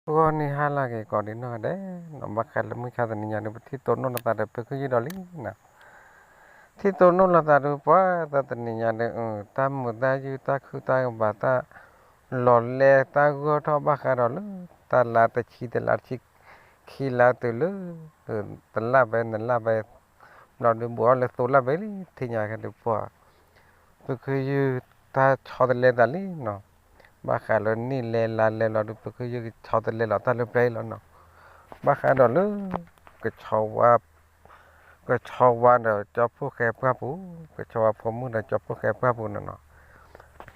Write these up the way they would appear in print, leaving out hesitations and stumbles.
Gua ni halage ko di no de no bakal mu cha ni nya ni thi to no la ta de pe ku yi do li na thi to no la ta du pa ta ni nya de ta mu ta ju ta khu ta ba ta lo le ta go tho ba kha ro lu ta la ta chi te la chi khi la tu lu ta la be no de bo le to la be li thi nya ka de pa pe ku yi ta cho de le da li no ba kha lo ni le la le lo du pe ku yi cho de le lo ta le pe lo no ba khá đó lứ cái chầu qua đó cho phúc kẹp qua bù cái chầu phong muốn là cho phúc kẹp qua bù nó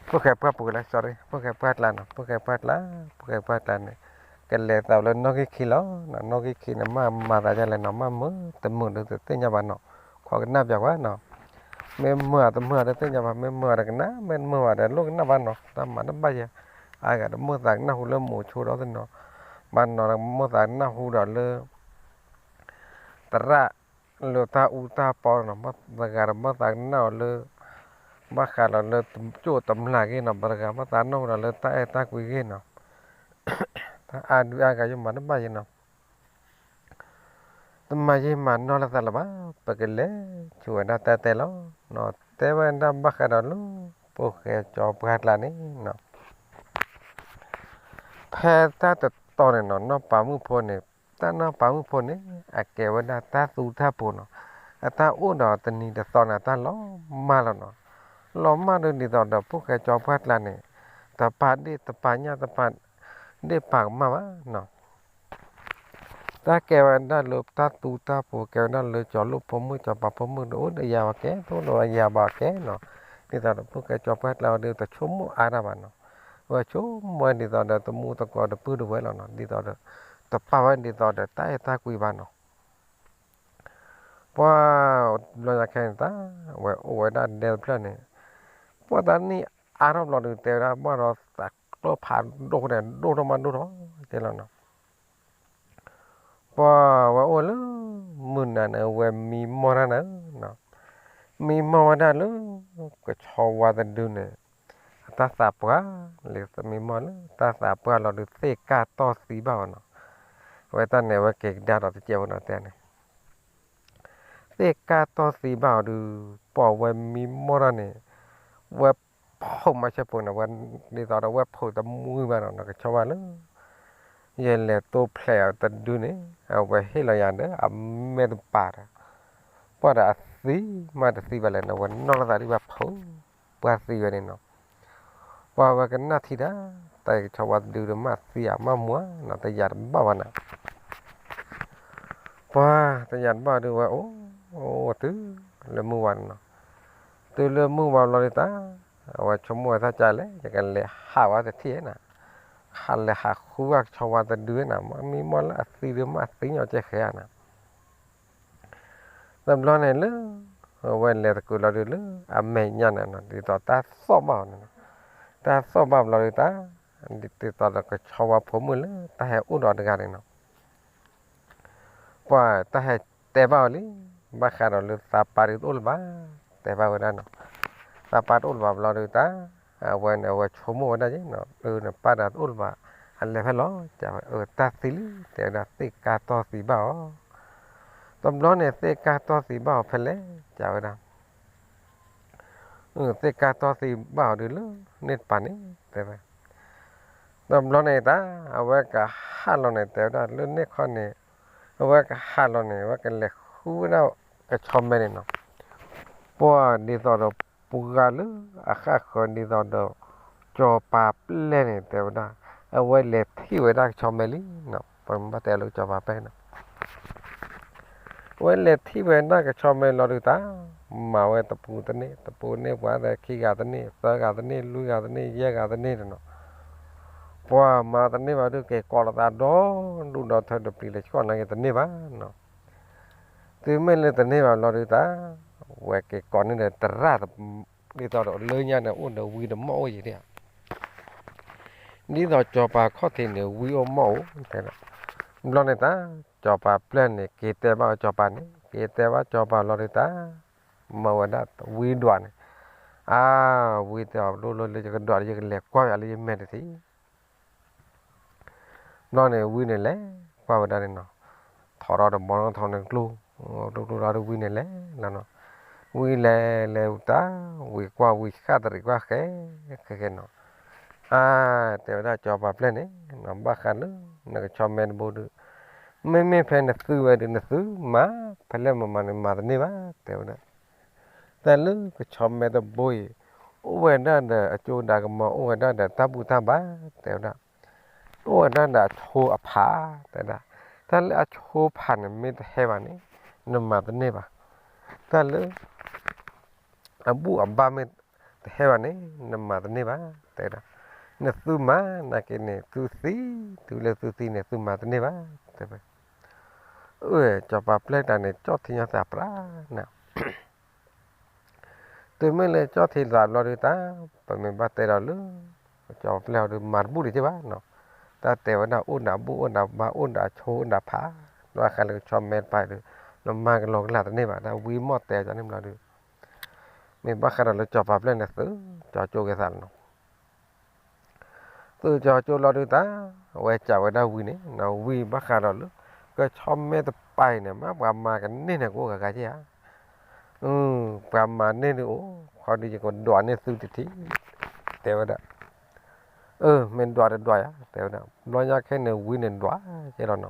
phúc kẹp qua bù là sorry phúc kẹp qua là nó phúc kẹp qua là này cái lệ tàu lên nó cái khí nó cái khí nó mà tại ra là nó mà mới tầm mưa được tới nhà bạn nó khỏi cái nắp giặc quá nó tầm mưa được tới nhà bạn mưa được cái ná mưa được lúc cái nắp bạn nó tầm mà nó bay à ai cả nó mưa tạt nó hú lên mùa chua đó thì nó bạn nó là mưa tạt nó hú đó lên tara lo ta uta por no ma bagar ma ta no le ba kha le chu tam la ge no bagar ma ta no le ta ta ku ge no ta a du a ga yo ma ba ye no ta ma ye ma no la ta la ba pa ke le chu na ta te lo no te ba nda ba kha lo po ke cho pa la ni no phe ta ta to ne no pa mu po ne ta no pa mu po ne a ke wa da ta tu ta po no ta u no ta ni da to na ta lo ma lo no lo ma do ni do da pu ke cho phat la ni ta pa di ta pa nya ta pa de pa ma wa no ta ke wa da lo ta tu ta po ke da lo cho lo po mu cho pa po mu do da ya wa ke to lo ya ba ke no ni da pu ke cho phat la de ta chum mu a ra ba no wa chum mo ni da ta mu ta ko da pu do wa lo no ni da ta pa wa ni da ta ku ba no Wah, lo khen ta, vậy đã đều plan này. Wah, ta ni Arab lo được tiêu ra, mà nó ta lo phản đồ này, đồ đó mà đồ đó, thế là nó. Wah, ôi lứ, mình là nó về mi mò ra nữa, nó. Mi mò ra lứ, cái chó qua ta đưa này. Ta sạp quá, liệu ta mi mò lứ, ta sạp quá lo được xe ca to xí bảo nó. Vậy ta này vậy cái đa đó thì chịu nó thế này. Xe ca to xí bảo được bỏ về mi mò ra này. เว็บผมมาใช่ปุ่นนะวันนี้ตอนเราเว็บผมแต่มือมาแล้วนะก็ชาวบ้านเลยยันเลยตัวเพลย์แต่ดูนี่เอาไปให้เราอย่างเด้อไม่ต้องปาดเพราะแต่สีมาแต่สีไปเลยนะวันนอกจากที่เว็บผมว่าสีไปนี่เนาะว่ากันนาทีนะแต่ชาวบ้านดูมาสีมามัวนะแต่ยันบ้าวันนะว่าแต่ยันบ้าดูว่าโอ้ตื้อเลยมือวันเนาะตื้อเลยมือวันเราเลยตา ว่าชมวยถ้าใจเลยจะกันเลยหาว่าจะเที่ยนะหันเลยหาคู่ว่าชาวว่าจะดื้อนะมันมีมอลสีเรือมาสีเอาใจแค่นะแต่เราเนี่ยเลยเว้นเลยตะกูเราดูเลยไม่ยันนะดีต่อตาสอบเอานะตาสอบเอาเราดูตาดีต่อเราก็ชาวว่าผมมือเลยตาให้อุดรกันเนาะว่าตาให้แต่บ่าวลิบ้าขาเราเลยตาปาริตุลบ้าแต่บ่าวนั่นเนาะ Dapat ulva bla duta when chomo da je no na pada ulva alle phelo cha ta sili te da te ka to si ba tom lo ne te ka to si ba phele cha da te ka to si ba de lu net pa ni te ba tom lo ne ta awa ka ha lo ne te da lu ne kho ne awa ka ha lo ne wa ka le khu na ka chom me ne no po ni to do Pugalu, akak kondi dodo, coba plene teuda, awal leti weda comeli, no, pembatelu coba pena. Awal leti weda ke comel lorita, mau tepu tani, wada kiga tani, saga tani, luga tani, yaga tani, no. Wah, ma tani wadu ke kola do, lu do thada pile kola ke tani ba, no. Tu mele tani wa lorita. Và cái con này là ra đi tàu đó lơi nha là ôn đầu quy đấm mẫu gì đấy đi tàu cho bà có thể nếu quy ôm mẫu thế là lo này ta cho bà plan này kể tế bao cho bà này kể tế bao cho bà lo này ta mẫu đã quy đoàn quy tàu luôn luôn lấy cho cái đoàn cho cái lẹt qua là lấy mẹ thì nó này vui này lẽ qua bên đây nó thọ ra được bọn nó thọ này luôn rồi ra được vui này lẽ là nó vui lẹ ta vui qua vui khác rồi qua cái nó thế đó cho bà lên đấy nó bà khăn nữa nó cho men bố được mấy phải là sư về được là sư má phải là mà này má thế đó ta lư cái cho men đó bôi ô về đó là chỗ đó mà ô về đó là tabu taba thế đó ô về đó là cho phá thế đó ta là cho phản mình hay vậy này nó mà này bà ta lư abu abba mình hay vậy này nó mà này bà thế đó nè sư má nè cái này sư là sư này sư mà này bà thế vậy ơi cho bà plei này cho thì nhà sạp ra nè tôi mới lên cho thì làm lo đi ta bởi mình bắt tay đó luôn cho plei được mặt bút đi chứ bác nó ta tèo nào ôn nào bu ôn nào ba ôn nào chô ôn nào phá đó khả năng cho men phải được nó mang cái lon cái là thế này bạn ta quý mót tèo cho nên là được mình bắt khả năng là cho bà plei này xử cho chô cái sản nó tôi cho chô lo đi ta quay chào ở đâu quý này nào quý bắt khả năng luôn cái cho men tập bài này mà cái này này của cái gì á và mà nên ố họ đi còn đoạn nên sư thì tèo đó mình đoạn á tèo đó lo nhá cái này quý nên đoạn cái đó nó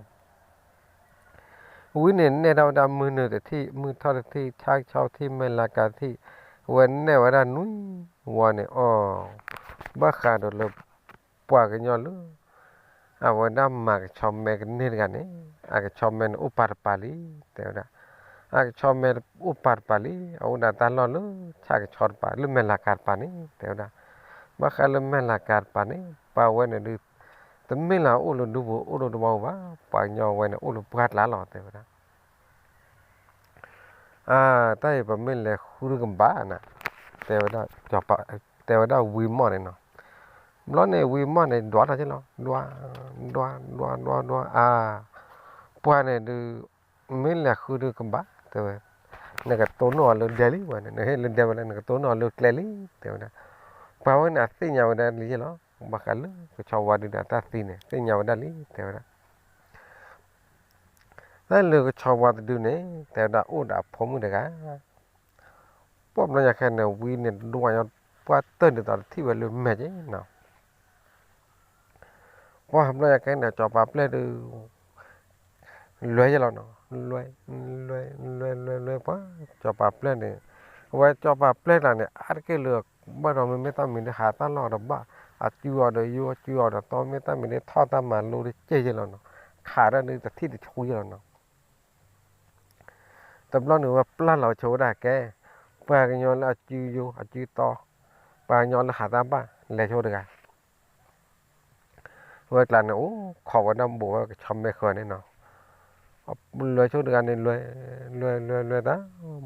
quý nên này đâu đã mưa nữa thì mưa thao thì thang chao thì mình là cả thìวันnàyวันนั้นวันนี้บ้าขาดเลยปว่ากันยอลเลยวันนั้นมาชอบแม่กันนี่กันนี่ชอบแม่อุปาร์ปาลีแต่ว่าชอบแม่อุปาร์ปาลีวันนั้นตลอดเลยชักชอบปาลืมแม่ละการปานี่แต่ว่าบ้าขาลืมแม่ละการปานี่ป่าวันนี้ดูแต่ไม่ละอุลุดูบ่าวป่ายอวันนี้อุลุปวดหลาหล่อแต่ว่าtại vì mình là khu rừng bá nè, theo đó cho bà, theo đó quy mô này nó, nó này quy mô này đoán là chứ nó, đoán, qua này được mình là khu rừng bá, theo vậy, này cái tốn nó lớn đẹp lắm, này hết lớn đẹp này cái tốn nó lớn đẹp lắm, theo đó, bao nhiêu nát xí nhau đây lý nó, bạc cái lứa, cái cháu vào đi đã ta xí nhau đây lý, theo đó.นั่นเลยก็ชาวบ้านดูเนี่ยแต่ดาโอ้ดาผมเด็กอ่ะป้อมเราอยากแค่เนี่ยวีเนี่ยด้วยว่าเต้นตอนที่ว่าเรื่องแม่เจ้เนาะว่าเราอยากแค่เนี่ยจอบปลาเปลือยดูรวยจะแล้วเนาะรวยป่ะจอบปลาเปลือยเนี่ยว่าจอบปลาเปลือยเนี่ยอาจจะเลือกบ้านเราไม่ต้องมีหาตลอดหรอกบ้าอาจจะว่าเดี๋ยวจู่ว่าตอนไม่ต้องมีทอดตามมาลูกเจ๊จะแล้วเนาะขาดอะไรแต่ที่จะช่วยจะแล้วเนาะแต่เราหนูว่าปลาเราโชว์ได้แกปลากันย้อนแล้วจืดต่อปลาย้อนแล้วหาตามบ้านเลยโชว์ได้ไงเวลาเนี่ยโอ้ขอว่าน้ำบัวชมไม่เคยเนี่ยเนาะเลยโชว์ได้กันเนี่ยเลยนะ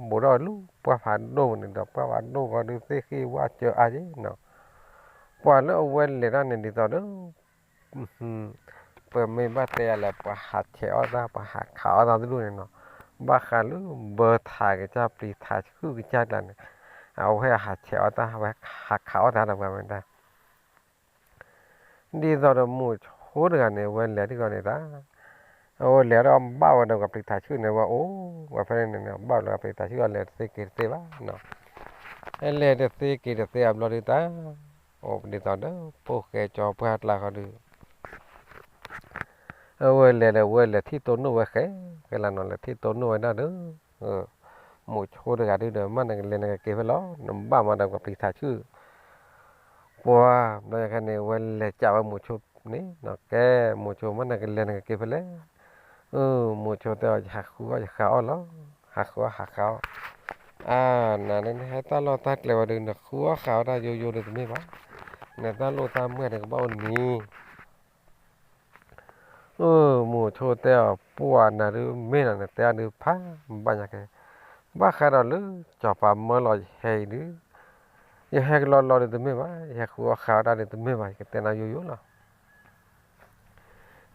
บัวดอยลูกปลาผ่านโดนเนี่ยดอกปลาผ่านโดนก็ดูสิขี้ว่าเจออะไรเนาะปลาแล้วเว้นเลยนะเนี่ยดีต่อเด้อเปิดไม่บ้าเตะอะไรปลาหัดเฉาตาปลาหัดขาวตาดูเนี่ยเนาะบ้าขาลูเบอร์ถ่ายก็จะปรีถ่ายคือกิจการเนี่ยเอาให้หัดเฉาตาไว้หักขาวตาทำงานไม่ได้ดีต่อเดิมมูดโหดกันเนี่ยวันเหลือที่ก่อนเนี่ยตาโอ้เหลือเราบ้าวันเดียวกับปรีถ่ายชื่อเนี่ยว่าโอ้ว่าเพื่อนเนี่ยบ้าเราปรีถ่ายชื่อเหลือเสกเตบ้าเนาะเหลือเสกอับเราดีตาโอ้ดีต่อเด้อพวกแกจอเพื่อหัดลาเขาดูเหลือที่ต้นนู้นไว้แค่cái là nó là thiết tốn nuôi đó nữa một chỗ được cả đi được mà này lên này cái phải lo nó bảo mà đâu gặp thì thả chứ qua đây cái này quên là chào một chỗ ní nó cái một chỗ mà này lên này cái phải lấy một chỗ tao hạt khu hạt khảo đó hạt khảo nè nên hai ta lo tắt lại vào đường là khu khảo ra vô được mấy bác nè ta lo ta mới được bao nhiêu mùa cho tao bùa nè đứa mấy nè tao đứa phá bao nhiêu cái bác khai đó lứ cho bà mơ lo hay đứa giờ hay lo được mấy bác hay khu khảo ra được mấy bác cái tên nào vô là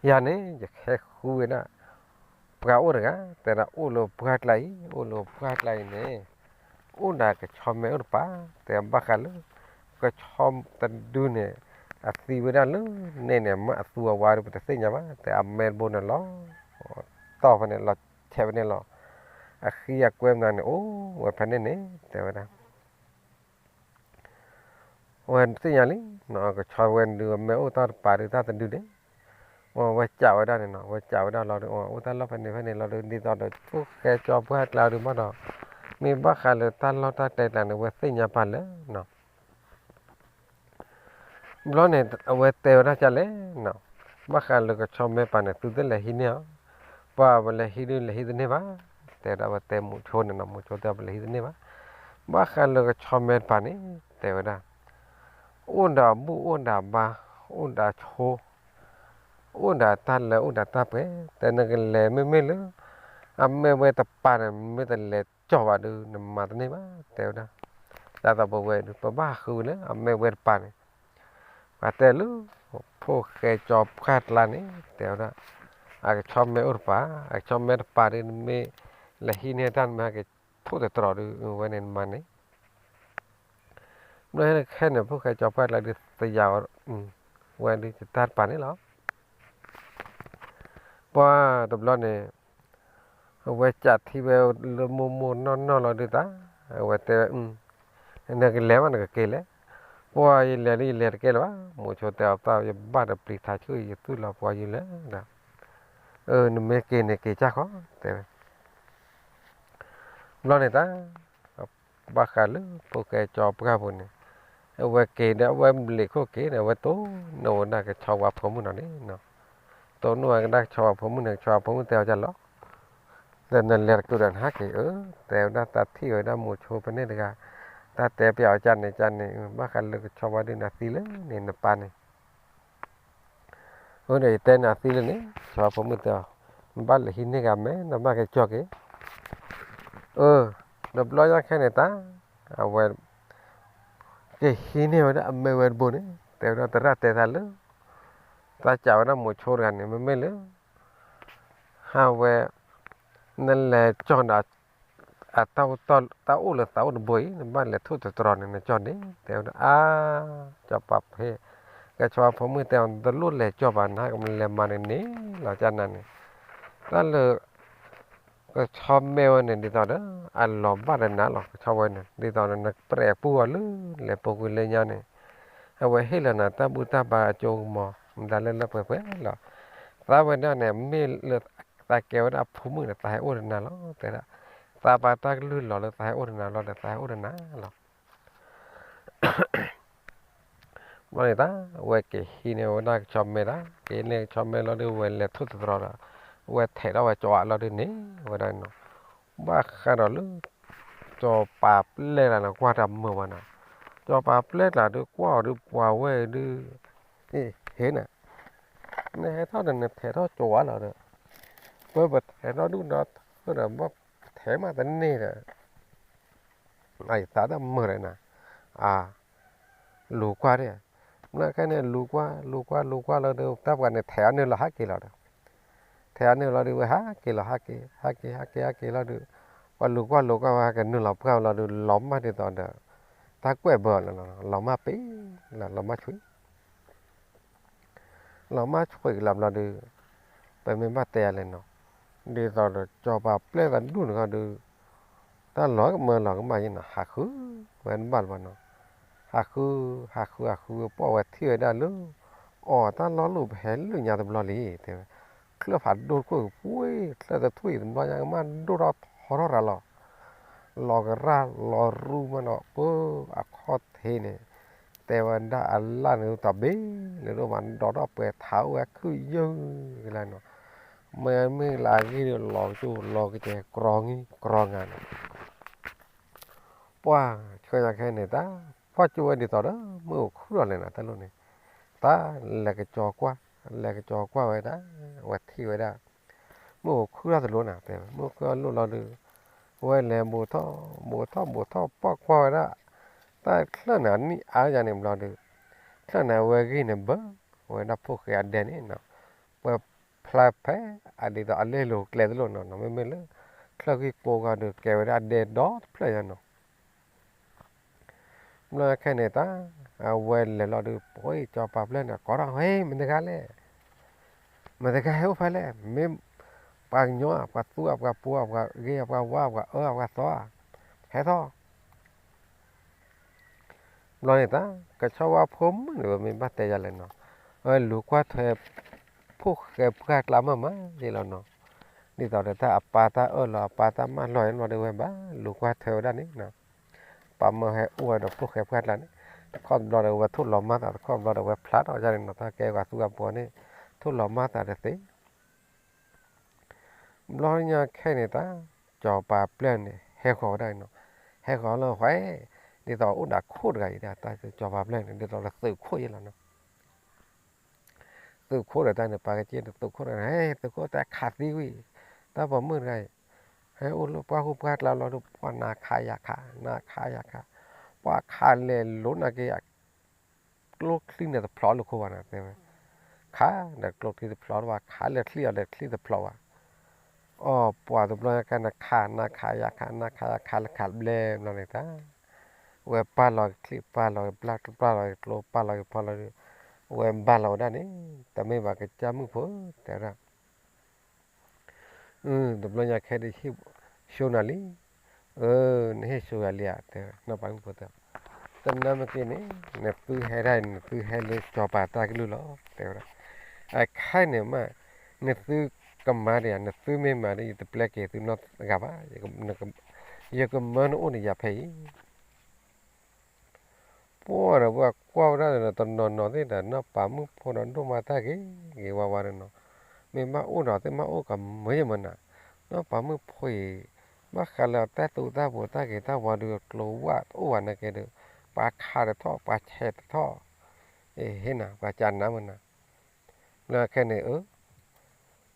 giờ này giờ hay khu đó gạo được á tên là ô lô phát lại nè ô là cái chom mẹ ở bá tên bác khai lứ cái chom tên đứa nè así verá lu nene ma asua waru pata senya ba te amel bona lo to pa ne lo che ne lo akhi akwem na ne o wa pa ne te verá wen senya li no ko cha wen du me o ta pa ri ta du de o wa cha wa da ne no wa cha wa da lo o ta lo pa ne lo di to do pu ke cho pa la du ma do mi ba kha le ta lo ta te ta ne wa senya pa le no lo ne wa te wa cha le no ba kha le ko cho me pa ne tu de le hi ne pa ba le hi de ne ba te da ba te mu cho ne no mu cho ta ba le hi de ne ba ba kha le ko cho me pa ne te wa da onda bu onda ba onda cho onda ta le onda ta pe te ne ke le me le a me we ta pa ne me ta le cho ba du ne ma ne ba te wa da ta ta ba we du pa ba khu le a me we pa ne pa te lu po ke cho khat la ne te wa da a ke cho me ur pa a cho me pa de me le hi ne tan ma ke phu te tro du we ne ma ne nó khen là phúc khai cho phát là được tự giàu quen đi tát bản ấy đó qua tập lo này về chặt thì về mua mua nó là được ta về te nó cái léo nó cái kê lé qua gì đi lẹ kê đó mua cho tao tao giờ bắt được bị thải chui giờ tôi là qua gì lé nè nó mấy kê này kê chắc khó te lo này ta ba khá lắm phúc khai cho các bạn này về kê đó về lịch có kê này về tố nó là cái cho vào phòng mình đấy nó tố nó đang cho phòng mình cho phòng mình tao cho nó nên là cái đoạn hát thì tao đã ta thi ở đó một số vấn đề là ta tao biểu chân này bác khăn được cho vào đây là tí lớn nên là pan này ở đây tên là tí lớn đấy cho phòng mình tao bắt là hình này cái nó bắt cái cho cái đập lo ra cái này ta về cái hình này đó mấy về bốn đấy tao đã ta ra tao lớn ta chào nó một số gần này mới lớn về nên là cho nó tao là tao nó bưởi ban là thuốc tròn này cho đấy tao cho bắp he cái cho phô mưa tao tao luôn là cho bạn hai cũng làm mà này là cho này đó là cái cho mèo này đi tao đó ăn lò bắt này nã lò cho vậy này đi tao này bẻ bùa lư là bùa quỳ lên nhau này vậy hết là nè ta bùa ta bà cho mò ta lên là bẻ là ta vậy đó này mê là ta kéo đã phô mưa là ta hay ôn nè nó thế đó ta bà ta lư lò là ta hay ôn nè lò là ta hay ôn nè lò vậy ta vậy cái khi nào ta cho mẹ đó cái này cho mẹ nó đưa về là thuốc rồi đó vậy thế đó vậy cho nó đưa nè vậy đó nó ba khai đó lư cho bà lên là nó qua đầm mưa mà nó cho bà lên là đưa qua về đưa thế nè này thao này thế thao cho nó được với vật thế nó đúng nó là mất thế mà tên này là này ta đã mưa này nè lù qua đấy nó cái này lù qua là được ta gọi này thẻ này là hát kỳ là được thẻ này là được hát kỳ là được và lù qua cái nữa là được lõm mà thì toàn được ta quay bờ là lõm mà pí là lõm mà chuối làm là được bởi mình bắt tè lên nó đi rồi được cho bà plei gần đủ nữa được ta nói cái mà như là hạ khứ vẫn bảo nó hạ khứ bỏ vào thiệt đã luôn ta nói lụp hén lụp nhà tập lò lì thì cứ phải đôi cô vui là thui nó nhà mà đôi đó họ ra lò cái ra lò ru mà nó bơ khó thế nàyแต่ว่าได้อันล่าเนี่ยตับเบ้เลยรู้มันดอดไปเท้าคือเยอะอะไรเนาะไม่ลายที่หลอกจู่หลอกcáiกรองงี้กรองงานป้าช่วยแค่ไหนตาป้าจู่อันนี้ต่อเด้อมือคู่อะไรนะตาลุนี่ตาแหลกจอกว่าไว้ได้วัดที่ไว้ได้มือคู่อะไรตาลุน่ะแต่มือคู่ลุเราดูไว้แหลมบัวท่อปอกว่าไว้ได้ta khla na ni a ja ne mla de khla na we gi ne ba we na pho kha de ne na pa phla phe a de da le lo kle lo no no me le khla gi po ga de ke we da de do phla ya no là cái này ta quên là lo được ôi cho bạp lên là có đâu hey mình thấy cái héo phải lẽ mình bằng nhỏ và tu và pu và ghê và wa và và so hết thôi lo này ta cái cho wa phum rồi mình bắt tay ra lên nó ơi lũ qua thuê phúc cái các lắm mà gì là nó đi tàu để ta apa ta là apa ta mà lo nó được ba lũ qua thuê đó nè pa mà hay ua được phúc cái các là con lo được thuốc lò mà ta con lo được plat ở gia đình nó ta kêu và tu gặp bữa này thuốc lò mà ta được tí lo nha cái này ta cho bà plan này hay khó đây nó hay khó là phải đi tàu út đã khốt gầy đã ta cho bà plan này đi tàu là tự khốt vậy là nó tự khốt ở đây là bà cái chuyện được tự khốt là hay tự khốt ta khát đi quý ta bảo mưa gầy hay út lúc qua hôm qua là lo được qua na khai khá qua khai lên lúa na cái lúc khi này tập plot lúc hoa nè khá là lúc khi tập plot và khá là khi tập plotปวดตัวกันนะขานะขายาขานะขายาขาละขาเบลมนั่นเองท่าเว็บปลาลอยคลิปปลาลอยปลาลอยโลปลาลอยเว็บบาลอยด้านนี้แต่ไม่ว่าก็จะมึงพูดแต่ละตัวอยากแค่ได้ชิวชวนาลีนี่ชวนาลีอ่ะแต่น่าปังพูดแต่นั่นเมื่อกี้นี้เนี่ยตื้อให้ได้เนี่ยตื้อให้เลยจอปาตากิลุล้อแต่ละไอ้ใครเนี่ยมาเนี่ยตื้อkemarin na tu me mari te pleke tu not gaba ye ko man on ya phei po ra wa kwa ra na ton no de da na pa mu po na do ma ta ke wa no me ma o na te ma o ka me ma na pa mu phoi ma khala ta tu ta bo ta ke ta wa do lo wa o wa na ke do pa kha de tho pa che tho he na pa chan na ma na la ke ne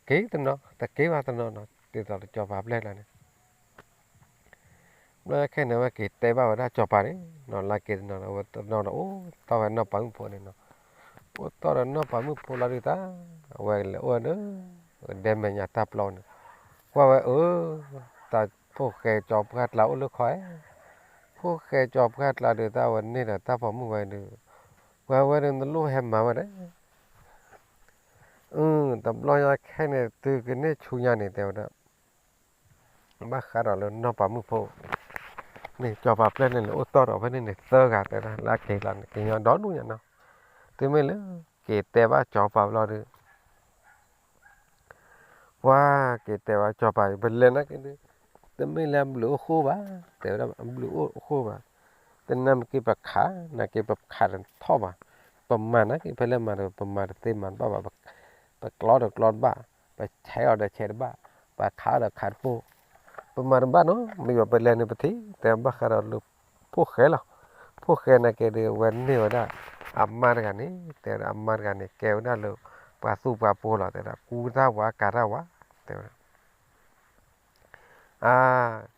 ký tên nó ta ký vào tên nó từ từ cho vào lên này nó cái này mà ký tế bào đã cho vào đấy nó là ký nó tao phải nó bằng phụ này nó tao là nó bằng phụ là đi ta vậy là nữa đem về nhà tap lon qua vậy ta phụ khe cho gạt lão lúc khói phụ khe cho gạt là được taoวันนี้là tao phải mua về được qua vậy nó lúc hem mà đấy tập lo ra cái này từ cái này chủ nhà này theo đó bác khá là nó bấm một phố này cho vào lên này ô tô ở bên này sơ gạt này là cái nhỏ đó luôn nhỉ nó từ mấy lứa cái tè ba cho vào lo được wow cái tè ba cho vào bên lên đó cái này từ mấy làm lúa khô ba theo đó lúa khô ba từ năm cái bạc khá là cái bạc khá là thọ ba bầm mà nó cái phải làm mà được bầm mà được tên mà baไปกลอดกลอดบ้าไปใช้เอาได้ใช้บ้าไปขาได้ขาดปูประมาณบ้านเนาะไม่ว่าไปเรียนในประเทศแต่บ้าขาดลูกพวกแค่หรอพวกแค่นักเรียนวันนี้ว่าได้อามาร์กันนี่แต่อามาร์กันนี่แกวน่าลูกปลาสู้ปลาปูหรอแต่ละกูท่าว่าการ่าวะแต่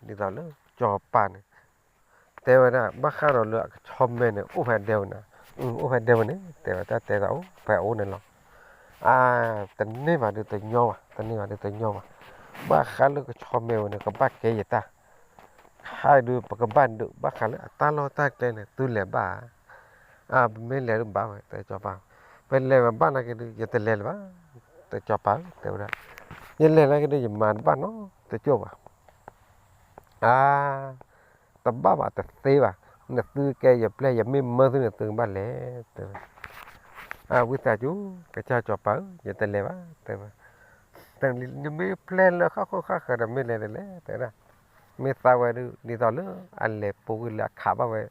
นี่ตอนเลยจอบปานแต่ว่านะบ้าขาดลูกชมเมนโอ้แผ่นเดียวนะโอ้แผ่นเดียวนี่แต่ว่าแต่เราแผ่นโอ้นั่นหรอtình này mà được tình nhau tình này mà được tình nhau bác khá là cái cho mèo này có bác cái gì ta hai đứa bà các bạn được bác khá là ta lo ta cái này tôi lẻ bà mình lẻ được bà vậy tại cho bà bên lẻ mà bà này cái gì tại lẻ bà tại cho bà tại đó nhân lẻ là cái gì mà bà nó tại cho bà tập bà tại tê bà là tư cái gì play gì mình mơ thứ là từ bà lẻ quý ta chú cái cha cho bảo giờ tên lệ bá tên tên như mấy plan là khác khác khác là mấy lệ lệ tên là mấy tao vậy đi tao nữa anh lệ bố là khá bao vậy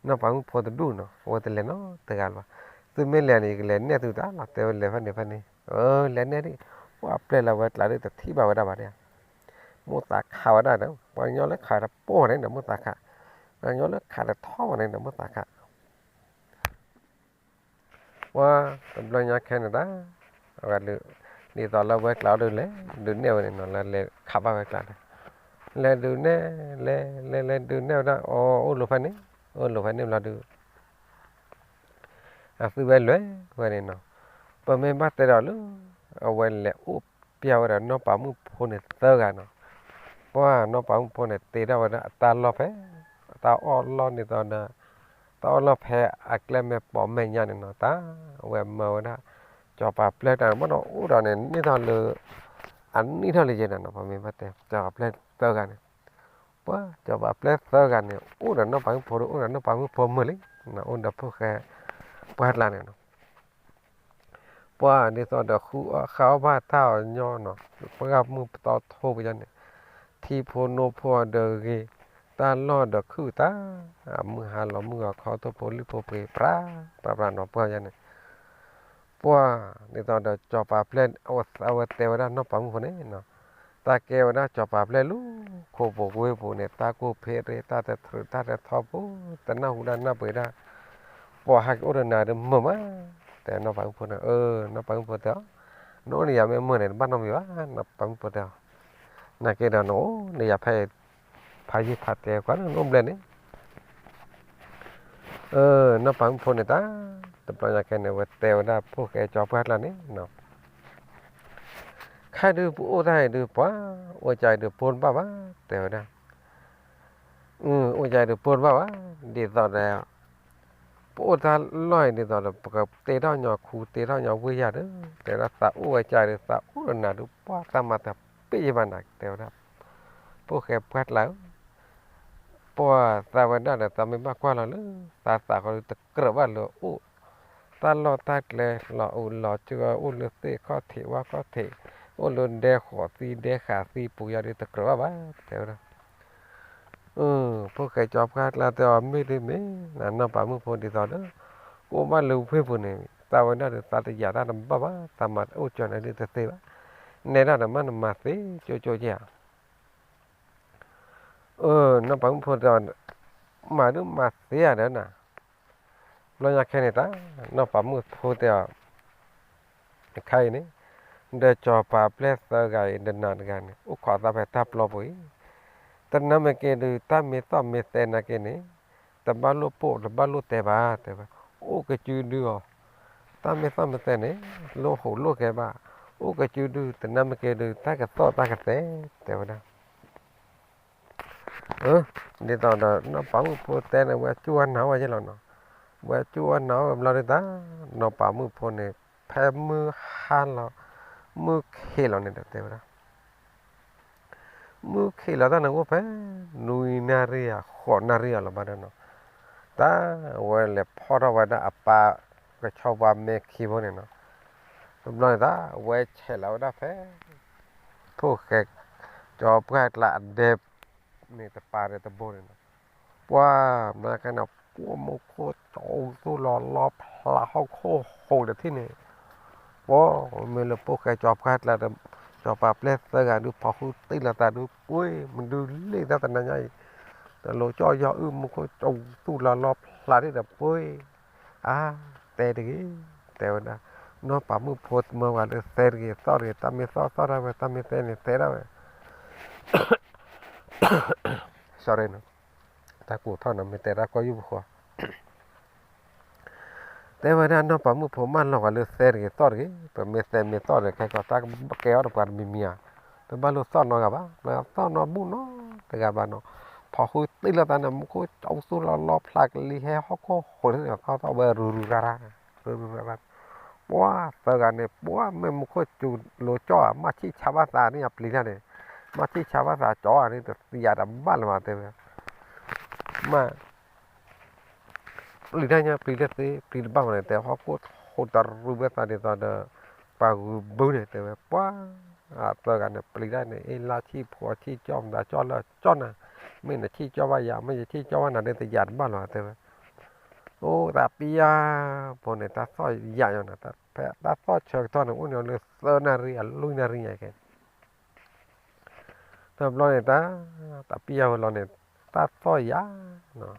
nó bằng phô tự đủ nó phô tự lệ nó tự gal ba từ mấy lệ này lệ này từ đó là tên lệ phân này lệ này đi qua plan là vậy là đi từ thi bảo đó bà này mua tạc khảo đó đâu bao nhiêu lấy khảo là bố này là mua tạc khảo bao nhiêu lấy khảo là thó này là mua tạc khảoว่าตำรวจยังแค่นั้นว่าดีตอนเราเวิร์กเราดูเลยดูแนวนี่นอนเลยขับมาเวิร์กเราเลยดูแนวเลยดูแนวนะโอ้ลูกฟันนี่ลูกฟันนี่เราดูซื้อไปเลยวันนี้เนาะพอไม่บัดแต่เราลูกเอาไว้เลยเปียวเราน้องปั๊มพูนเตอร์กันเนาะเพราะว่าน้องปั๊มพูนเตะเราเนี่ยตาล้อไปตาอ้อล้อนี่ตอนน่ะ ตอนเราแพ้อักเล่แม่ปอมแม่ยันเนาะตาเวมเมานะจอปาเปลดอันบ่เนาะอู้ดอนเนี่ยนี่ทอนเลยอันนี้ทอนเลยเจนะเนาะพอมีบัดเตจอปาเปลดเตอกันป่ะจอปาเปลดเตอกันเนี่ยอู้ดอนเนาะปังพออู้ดอนเนาะปังพอมือเลยนะอู้ดอนพวกแค่ปาดลาเนี่ยเนาะป่ะนี่ตอนเด็กคู่เขาบ้าเท่าย่อเนาะพวกมือต่อโทไปยันเนี่ยที่พโนพอเดเกตาลอดคือตามือหาลมือเขาตัวโพลิโพเปปราเนาะเพื่อยันเนี่ยป่ะนี่ตอนเด็กจอปาเปลดเอาเตวด้านนอกปังคนนี้เนาะตาเกวนะจอปาเปลลูโคโบกเวโบเนี่ยตาโกเพเรตาแต่ทรตาแต่ทอปูแต่หน้าหูด้านหน้าเปิดได้ป่ะหักอุดนาเดิมมาแต่นอกปังคนนอกปังคนเดียวโน่นนี่ยามเมื่อเนี่ยบ้านน้องมีวะนอกปังคนเดียวน่าเกดโน่นี่ยาพายิพัดเตะกว่าน้องเบลนี่นอกปังคนเนี่ยตาแต่ปลายแค่เนี่ยว่าเตวได้พวกแกจอพัดแล้วนี่เนาะใครดูปูได้ดูป่ะว่าใจดูปนป่ะวะเตวได้ว่าใจดูปนป่ะวะดีต่อแล้วปูตาลอยดีต่อแล้วกับเตะเท่าหยอคูเตะเท่าหยอวิญญาณแต่ละสาวว่าใจดูสาวน่ะดูป่ะตามมาแต่ปีมันหนักเตวได้พวกแกพัดแล้วป่ะตาวันนั้นตาไม่มากกว่าแล้วตาเขาตะกระว่าเลยตาลอตาเลยหล่อหล่อเจือเลือดเตะข้อเทว่าข้อเทลุนเดขอซีเดขาซีปูยาดิตะกระว่าบ้าเดี๋ยวนะพวกใครจอบคาดลาแต่ว่าไม่ได้ไหมนั่นน้ำปลามือพอดีต่อเด้อกูมาลูเพื่อนพวกนี้ตาวันนั้นตาตะยาตาดำบ้าบ้าตามาจอนอะไรตะเตวะในนั้นมันมาสิโจเจ้าน้ำปลามือพอดีมาดูมาเสียเด้อนะเราอยากแค่นี้ตาน้ำปลามือพอดีใครนี่เดจอปาเพลสเตอร์ไกเดินนานกันอุขวาตาไปทับลอยตอนนั้นเมื่อกี้ดูตามีต้อมีเตนักนี่แต่บ้านลูกโป่แต่บ้านลูกแต่บ้าก็จืดดูตามีต้อมีเตนี่ลูกหูลูกแกบ้าก็จืดดูแต่นั้นเมื่อกี้ดูตากระโตตากระเตแต่ว่านี่ตอนนั้นน้องปังพูดแต่เนี่ยว่าจวนหนาวว่าใช่หรอเนาะว่าจวนหนาวแบบเราเลยตาน้องปังมือพูดเนี่ยแพ้มือหันเรามือเขียวเนี่ยแต่ว่ามือเขียวแล้วนั่งว่าแพ้นุยนาเรียขอนาเรียละบ้านเนาะตาว่าเลยพอเราว่าได้อัปปะก็ชอบว่าเมฆขี้พวกเนี่ยเนาะสมมติตาว่าเฉลาได้แพ้พวกแกจอบก็ละเด็บนี่แต่ปลาเนี่ยแต่โบเนี่ยเนาะว่ามันกันเนาะพวกมันโคตรโตสู้รอพลาเขาโคตรโหดที่นี่ว่ามันเลยพวกแกจอบก็ละจอบปลาเปลือกเสือดูพอเขาตีละตาดูอุ้ยมันดูเล็กแต่นั่นไงแต่โลจ่อยมันก็โตสู้รอพลาที่แบบปุ้ยแต่เด็กแต่ว่าน้องป่ามือโพสเมื่อวานเสรีสอรี่ตามีสออะไรตามีเตนี่เตระเว้ย sorry นะตากูเท่านั้นมีเตระก็อยู่ขวาแต่ว่าน้องป่ามือผมมันหลอกเลยเสรีสอรี่แต่มีสอรี่แค่ก็ตาแก้วกับการมีเมียแต่บ้านเราสอนน้องกับบ้าแล้วสอนน้องบุญเนาะแต่กับบ้านเนาะพอคุยตีละตาเนี่ยมันก็เอาสู้รอพลากลีให้เขาก็คนที่เขาต้องไปรูราว่าเสือกันเนี่ยว่าไม่มุขจูโลจ่อมาที่ชาวบ้านนี่อัปลีนั่นเนี่ยมาที่ชาวบ้านจ่ออันนี้แต่ยาดำบ้านมาเต็มมาปลีนั่นเนี่ยปลีเล็กสิปลีบ้านเนี่ยแต่เขาก็โหดรูปแบบนี้ตอนปาบุญเนี่ยแต่ว่าเสือกันเนี่ยปลีนั่นเนี่ยเอลาที่ผัวที่จอมด่าจอละจอนะไม่เนี่ยที่จอว่ายาไม่ใช่ที่จอว่านั่นแต่ยาดบ้านมาเต็มtapi ya pone ta so ya yo na ta so chok to no un yo le so na ri lu na ri ya ke ta lo ne tapi ya lo ne ta so ya no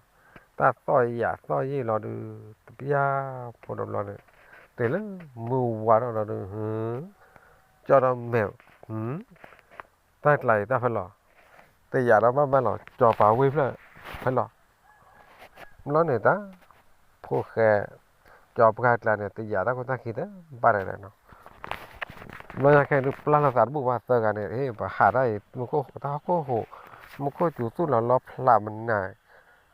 ta so yi lo du tapi ya po lo ne te le mu wa lo du cho đó mèo ta lại ta phải lo te ya đó ba lo cho pa wi phải lo ne ta พวกแกจอบการแล้วเนี่ยตียาตาคนตาคิดบาร์เลยเนาะเราอยากแค่ดูปลาละสารบุกว่าเจอกันเนี่ยบาหาได้มันก็ตาก็โหมันก็จู่ๆเราพลามันน่ะ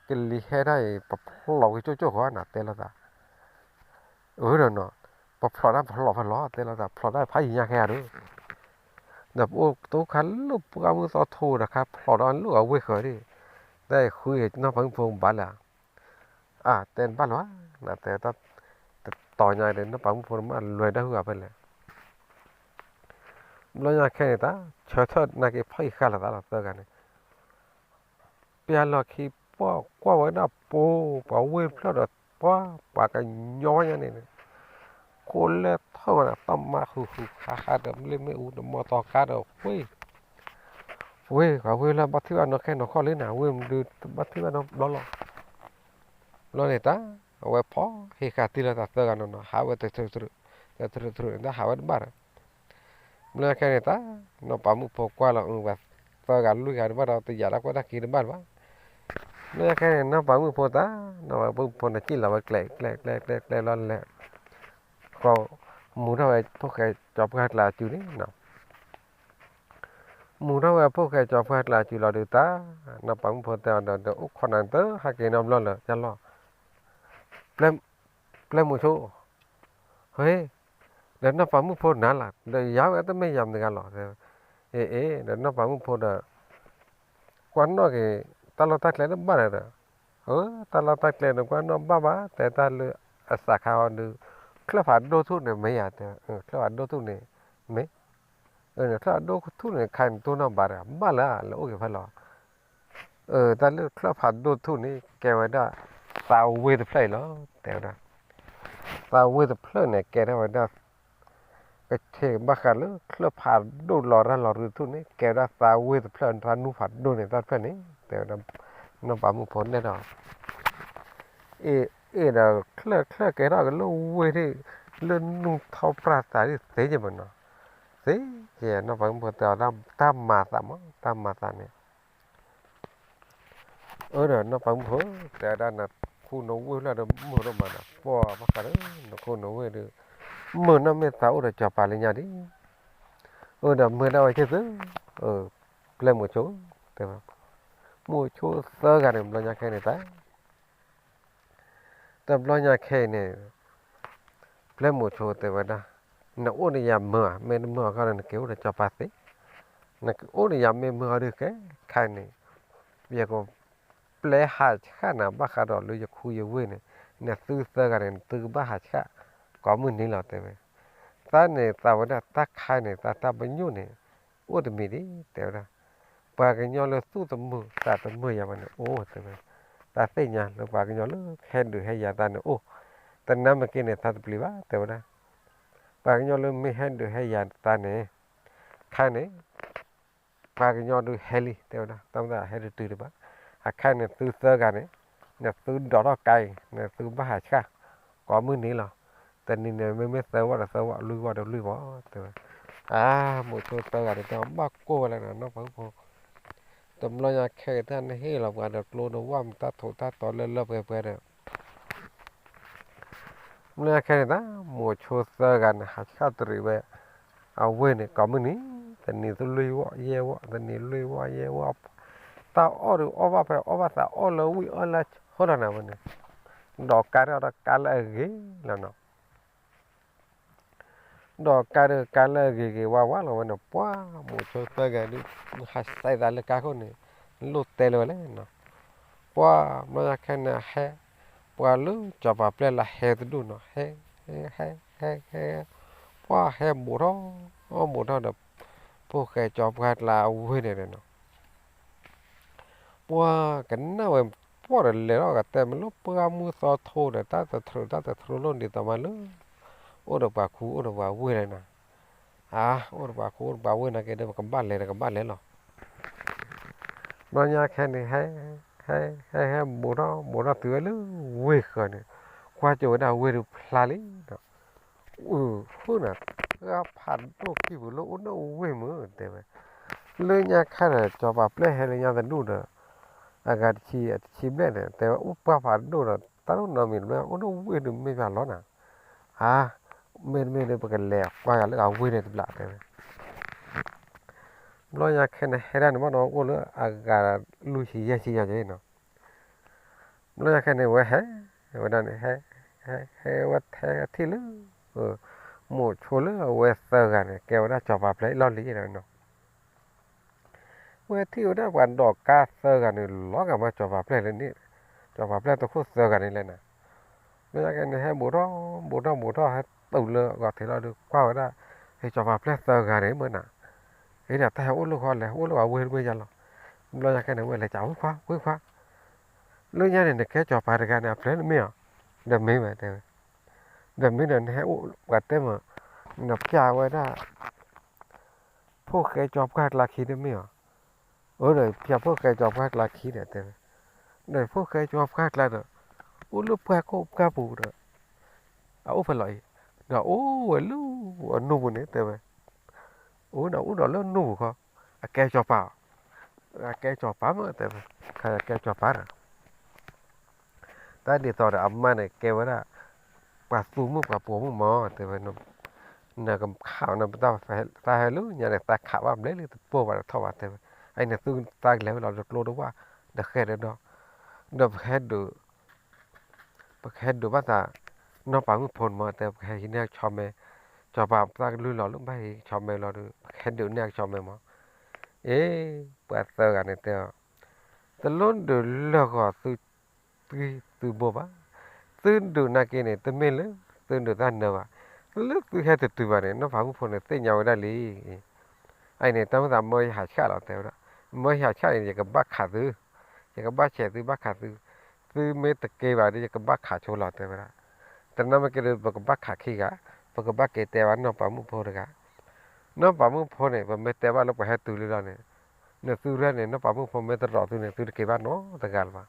cái lý hệ đây bắp lò cái chỗ chỗ khó nè tên là ta rồi nó bắp lò đó bắp lò phải lò tên là ta bắp lò đó phải gì nha nghe đó đập ô tô khăn lúc bao nhiêu tao thu làครับlò đó lúc ở quê khởi đi đây khui nó vẫn vùng bán là tên bán quá là tên taต่อใหญ่เลยนะปั๊มคนมันรวยได้หัวไปเลยแล้วยังแค่นี้ตาเชื่อเถิดนักเก็บพ่ออีกข้าละตาละเตอกันเนี่ยเปียหลอกขี้ป้อกว่าไว้นะปูป้าเวฟแล้วเด็ดป้าป้ากันย้อยอย่างนี้เนี่ยคนเล่เท่านั้นตั้มมาคือขาเดิมเล่ไม่อูดมอต่อขาเดิมเว้ยเขาเว้ยแล้วบัดที่ว่าน้องแค่น้องข้อเล่นหนาเว้ยมันดูบัดที่ว่าน้องล้อเนี่ยตาเอาไว้พอเฮขาตีละตาเตอกันน้องหาไว้แต่ทรุนั่นหาไว้บ้านแล้วแค่นี้ตาน้องปั๊มพอกว่าเราแบบเตอกันลุยกันบ้านเราตีอยากรักว่าได้กินบ้านวะแล้วแค่นี้น้องปั๊มพอตาน้องปั๊มพอน่ะจิ้นเราไปแกล้ร้อนแหละก็หมูเท่าไอ้พวกแกจอบกันลาจูนี่เนาะหมูเท่าไอ้พวกแกจอบกันลาจูเราดูตาน้องปั๊มพอแต่เดี๋ยวคนนั้นเตอหากินน้ำร้อนเลยจะรอเปล่หมูชูเฮ้ยเดี๋ยวน้องปั๊มพอนั่นล่ะเดี๋ยวยาวแต่ไม่ยำในกันหรอกเดี๋ยวน้องปั๊มพอเด้อควันนอกตลอดตะเกียบบ้านเลยตลอดตะเกียบควันนอกบ้าแต่ตาเลือสักข้าวดูคลับหัดโดทุนเนี่ยไม่อยากแต่คลับหัดโดทุนเนี่ยไม่เนี่ยคลับโดทุนเนี่ยขันตัวน้ำบาร์บ้าละแล้วโอเคพอละตาเลือคลับหัดโดทุนนี่แกว่าได้ตาเวทเพลย์แล้วแต่ว่าตาเวทเพลย์เนี่ยแกได้ว่าได้ก็เชื่อบ้ากันเลยคลับหัดโดหล่อรันหล่อรือทุนนี่แกได้ตาเวทเพลย์ทานุผัดโดเนี่ยตาเพลย์นี่แต่ว่าน้ำปลาหมูผลแน่นอนเดี๋ยวเคลื่อนแกเราก็รู้เว้ยที่เรื่องนุ่งเท้าปลาสายที่เสียจังมันเนาะเสียเหี้ยน้องฟังพอแต่ตามมาเนี่ยเดี๋ยวน้องฟังพอแต่ด้านนั้นคู่น้องเว้ยแล้วเดี๋ยวมือเรามาเนาะป้อมากันน้องคู่น้องเว้ยเดี๋ยวมือน้ำเมตตาอุดจับปลาเลยเนี่ยดิเดี๋ยวมือเราไอ้เจ้าเล่นมือโชว์แต่ว่ามือโชว์เสือกันเนี่ยเราอยากแค่ไหนตาแต่เราอยากแค่เนี่ยเล่นมือโชว์แต่ว่านะนักโอ้ยยามมือไม่มือเขาเนี่ยเกี่ยวกับจับปลาสินักโอ้ยยามไม่มือดูแค่ใครเนี่ยเบียก็เปลหาข้านะบ้าขาดอเลยจะคุยเว้ยเนี่ยซื้อเสือกันเนี่ยซื้อบ้าหาข้าก็มือนี่เราแต่ว่าตาเนี่ยตาวันนั้นตาใครเนี่ยตาบรรยุเนี่ยโอ้แต่มีดิแต่ว่าปากกันยอเลยสู้ตัวมือตาตัวมืออย่างมันโอ้แต่ว่าตาเสียเนี่ยแล้วปากกันยอเลยแค่ดูให้ยาตาเนี่ยโอ้แต่น้ำมันกินเนี่ยตาตัวปลีบ้าแต่ว่าปากกันยอเลยไม่ให้ดูให้ยาตาเนี่ยใครเนี่ยปากกันยอดูเฮลิแต่ว่าต้องได้เฮลิตื่นบ้าใครเนี่ยซื้อเสื้อกันเนี่ยซื้อดอกไก่เนี่ยซื้อบ้าหาข้าก็มือนี้หรอแต่นี่เนี่ยไม่เสื้อว่าลุยว่าเดี๋ยวลุยว่าแต่ว่าหมดตัวเสื้อกันเนี่ยบ้าโก้อะไรนะน้องฟังพอตำรวจแค่ท่านให้เราการเดือดร้อนว่ามันตัดโถตัดตอนเล่นเล่นไปเนี่ยเมื่อแค่นี้นะหมดชัวร์เสื้อกันหาข้าวตรีไปเอาเว้ยเนี่ยก็มือนี้แต่นี่ตัวลุยว่าเย่ว่าแต่นี่ลุยว่าเย่ว่าตาอ้อหรืออ้อว่าไปอ้อว่าตาอ้อเลยวิ่งอ้อเลยเขาหน้ามันเนี่ยดอกการเราการอะไรแล้วเนาะดอกการอะไรว่าเราเนี่ยป้าหมดชัวร์เสื้อกันนี่หาใส่ได้เลยการคนนี้ลุดเตลเลยเนาะป้าเมื่อแค่นี้แห่ป้าลุ้จับเปล่าละแห่ดูเนาะแห่ป้าแห่หมดแล้วหมดแล้วเดี๋ยวพวกแกจับกันลาวิ่งเนี่ยเนาะป้ากันน่าเว้ยป้าเลยเราก็แต่มันลุป้ามือสอดโทเนี่ยตาจะทะลุนี่ต่อมาเลยโอ้เดี๋ยวป้าคู่โอ้เดี๋ยวป้าวิ่งเลยนะโอ้เดี๋ยวป้าคู่ป้าวิ่งนะแกเดี๋ยวกันบ้านเลยเนาะนอนยาแค่นี้ให้หมดแล้วตัวเลยเว้ยกันเนี่ยกว่าจะได้เว้ยพลาลิเนาะพูดนะก็ผ่านโลกที่บุโลกนู้เว้ยมือเต็มเลยยาแค่เนี่ยจะแบบเล่ให้เลยยาแต่ดูเนาะอากาศชีเล่เนี่ยแต่ว่าอุปผ่านดูเนาะตอนนั้นมีเนี่ยโอ้โหเว้ยไม่ผ่านแล้วนะไม่เลยประกันแล้วว่ากันเลยเอาเว้ยเนี่ยตัวละเต็มเราอยากแค่เนี่ยให้ได้เนี่ยมันเอาโอ้เลยอากาศลุยชี้ยาเนาะ lo ya que ne we he we dan he we the thi lu mo chole we sa ga ne ke da cho pa ple lo li ne no we thi da wan do ka sa ga ne lo ga ma cho pa ple le ni cho pa ple to khu sa ga ne le na lo ya que ne he bo do he tu le ga thi lo được qua da he cho pa ple sa ga ne mo na he da ta u lu ho le u lu a we ya lo ya que ne we le chao khoa lo ya ne ke cho pa ga ne ple me de me ma de me ne he u ga te ma nập cha qua đó phố cái chọc khác là khí đấy mi ở đây phía phố cái chọc khác là khí đấy đây phố cái chọc khác là đó u lúc qua cô ca bù đó u phải lại đó u lu ở nu này thế vậy u đó lớn nu không cái chọc vào cái chọc phá mà thế vậy cái chọc phá rồi ta đi tàu là âm này cái vậy đó bà su mu bà bố mu mò thế vậy nó nè cầm khảo nè ta hay lúc nhà này ta khảo vào lấy thì bố vào thâu vào thế anh này tương ta lấy vào được lô đó qua được khe đó được khe được bắt ta nó bảo một phần màแต่kheที่เนี่ยชอบไหมชอบแบบta lui lò lúc bayชอบไหมลอดูkhe đượcเนี่ยชอบไหมมั้งเอ๊ะเปิดเจอกันเนี่ยแต่ล้นดูเลือกก็từ bố ba từดูนักเนี่ยแต่ไม่เลยtừดูท่านเนาะlúc tôi hay từ vào này nó phải một phần là tên nhau đây li anh này tao làm mới hạt khác là theo đó mới hạt khác này cái bác khả tư cái bác trẻ tư bác khả tư tư mấy tập kê vào đi cái bác khả chỗ lọt theo đó tao nói cái được cái bác khả khi cả và cái bác kê teo nó phải một phần được cả nó phải một phần này và mấy teo nó phải hai từ lên này nó từ ra này nó phải một phần mấy tao rõ từ này từ cái bác nó tao gal mà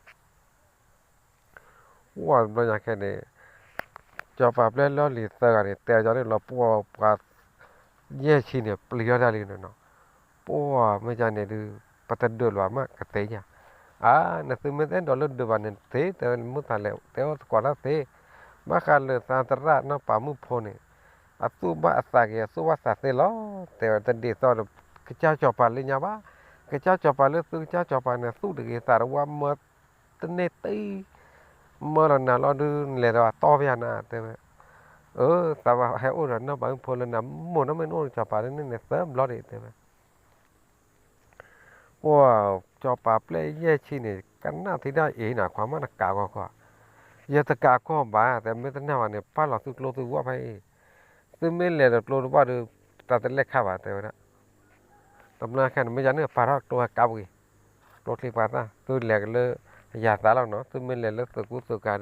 wow nó nhà cái này cho bà ple lo li ta ga te cho lo po pa ye chi ne plio da li no po me ja ne du pata do lo ma ka te ya na tu me den do lo do ba ne te te mu ta le te o ko la te ba ka le ta tra no pa mu pho ne a tu ba sa ge su wa sa te lo te ta di to ke cha cho pa le nya ba ke cha cho pa le tu cha cho pa ne su de ge ta wa ma te ne te mơ là nào lo đưa lệ là to về na thế tao bảo hay ôn là nó bảo phô lên nằm một nó mới ôn cho bà đến nên sớm lo đi thế wow cho bà play ye chi này cắn nào thì đã ý nào quá mà nó cả quá giờ tất cả có bàแต่ไม่ต้องnào này pa lọ tu lo tuว่าไปtuไม่เลยlo tuว่าดูตาแต่เล็กข้าวแต่ว่าตำนานแค่ไม่ยันเนี่ยปลาทอดตัวเก่ากี่ตัวที่ปลาตาตัวเล็กเลยยาตาเราเนาะตัวไม่เลยแล้วตัวกูตัวการ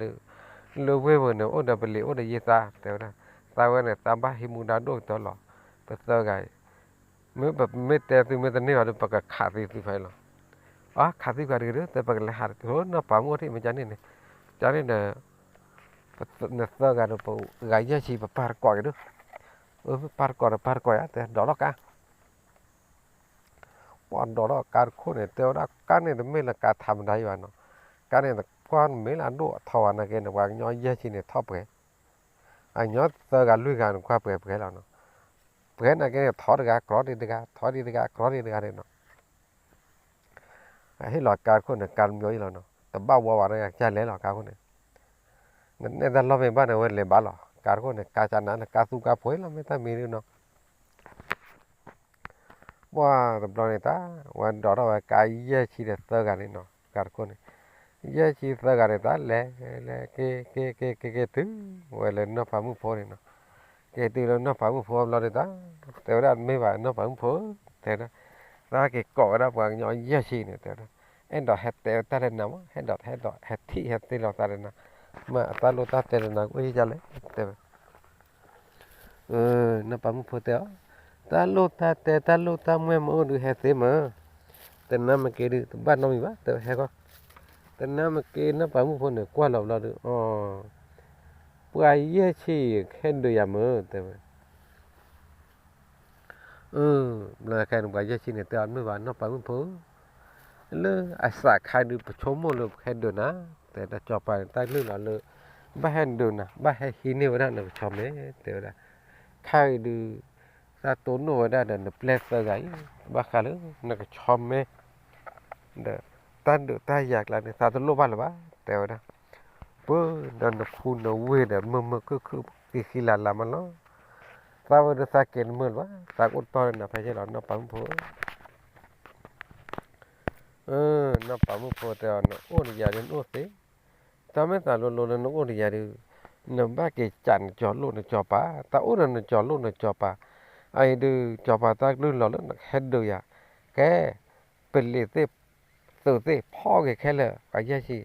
เลยเว้ยเนาะโอ้ดับเบิลโอ้ได้ยาตาแต่ว่าตาวันเนี่ยตาบ้าหิมุดาโดตลอดแต่ตัวไงไม่แบบไม่แต่ตัวไม่แต่เนี่ยเราปากขาดที่ไฟหรอขาดที่การเรื่องแต่ปากเลยหาโหน่าปั๊มว่าที่มันจะนี่เนี่ยจะนี่เนี่ยเนี่ยตัวการเราปุ๊ไงยี่ชีแบบปาร์ก่อยด้วยปาร์ก่อยแต่ดอกละกันปอนดอกละการโค่นเนี่ยแต่ว่าการเนี่ยไม่ละการทำได้วะเนาะการเนี่ยก้อนไม่ละดูทว่านะแกเนี่ยว่าย้อยยี่ชีเนี่ยท็อปเลยanh nhớ tơ gà lui gà qua bể là nó bể này cái thỏ được gà có đi được gà thỏ đi được gà có đi được gà đấy nó hết loại cá con này cá nhiều là nó tầm bao bao này cha lấy là cá con này nên ta lo vềบ้านnày lấy bán là cá con này cá chăn này cá su cá phối là mấy ta mì nó wow tầm đó này taวันđó là cá ye chi để tơ gà này nó cá con này ye chi tơ gà này ta lấy cái thứ vậy là nó phải mua phô này nó cái từ nó phải một phố lo đấy ta theo đó mấy bạn nó phải một phố theo đó ta cái cỏ đó bằng nhỏ giá trị này theo đó em đọc hết theo ta lên nắm hết thị hết tên là ta lên nắm mà ta lô ta tên là nắm cái gì cho lấy theo nó phải một phố theo ta lô ta mua mua được hết thế mà tên nó mà cái được bắt nó bị bắt theo hết con tên nó mà cái nó phải một phố nữa qua lầu là được cái gì khen được à mơ theo là cái đồng gì này tôi ăn mới vào nó phải một phố lơ sạc khai được chốn một lượt khen được ná để ta cho phải tay lơ là lơ ba khen được nè ba hay khi nhiều đó là cho mấy tiểu là khai được ta tốn rồi đó là pleasure gái ba khai lớn là cái cho mấy để ta được ta giặc là ta tốn lô ba là ba tiểu đó bơ đàn nó phun nó quê để mơ cứ khi là mà nó tao vừa được sa kiện mưa quá tao cũng to là phải cho nó bấm phố nó bấm phố thì nó ôn giờ đến ôn thế tao mới tao luôn nó ôn giờ đi nó ba cái chặn cho luôn nó cho ba tao ôn nó cho luôn nó cho ba ai đưa cho ba tao đưa nó hết đưa ya cái bên lì thế từ thế phò cái khai là cái gì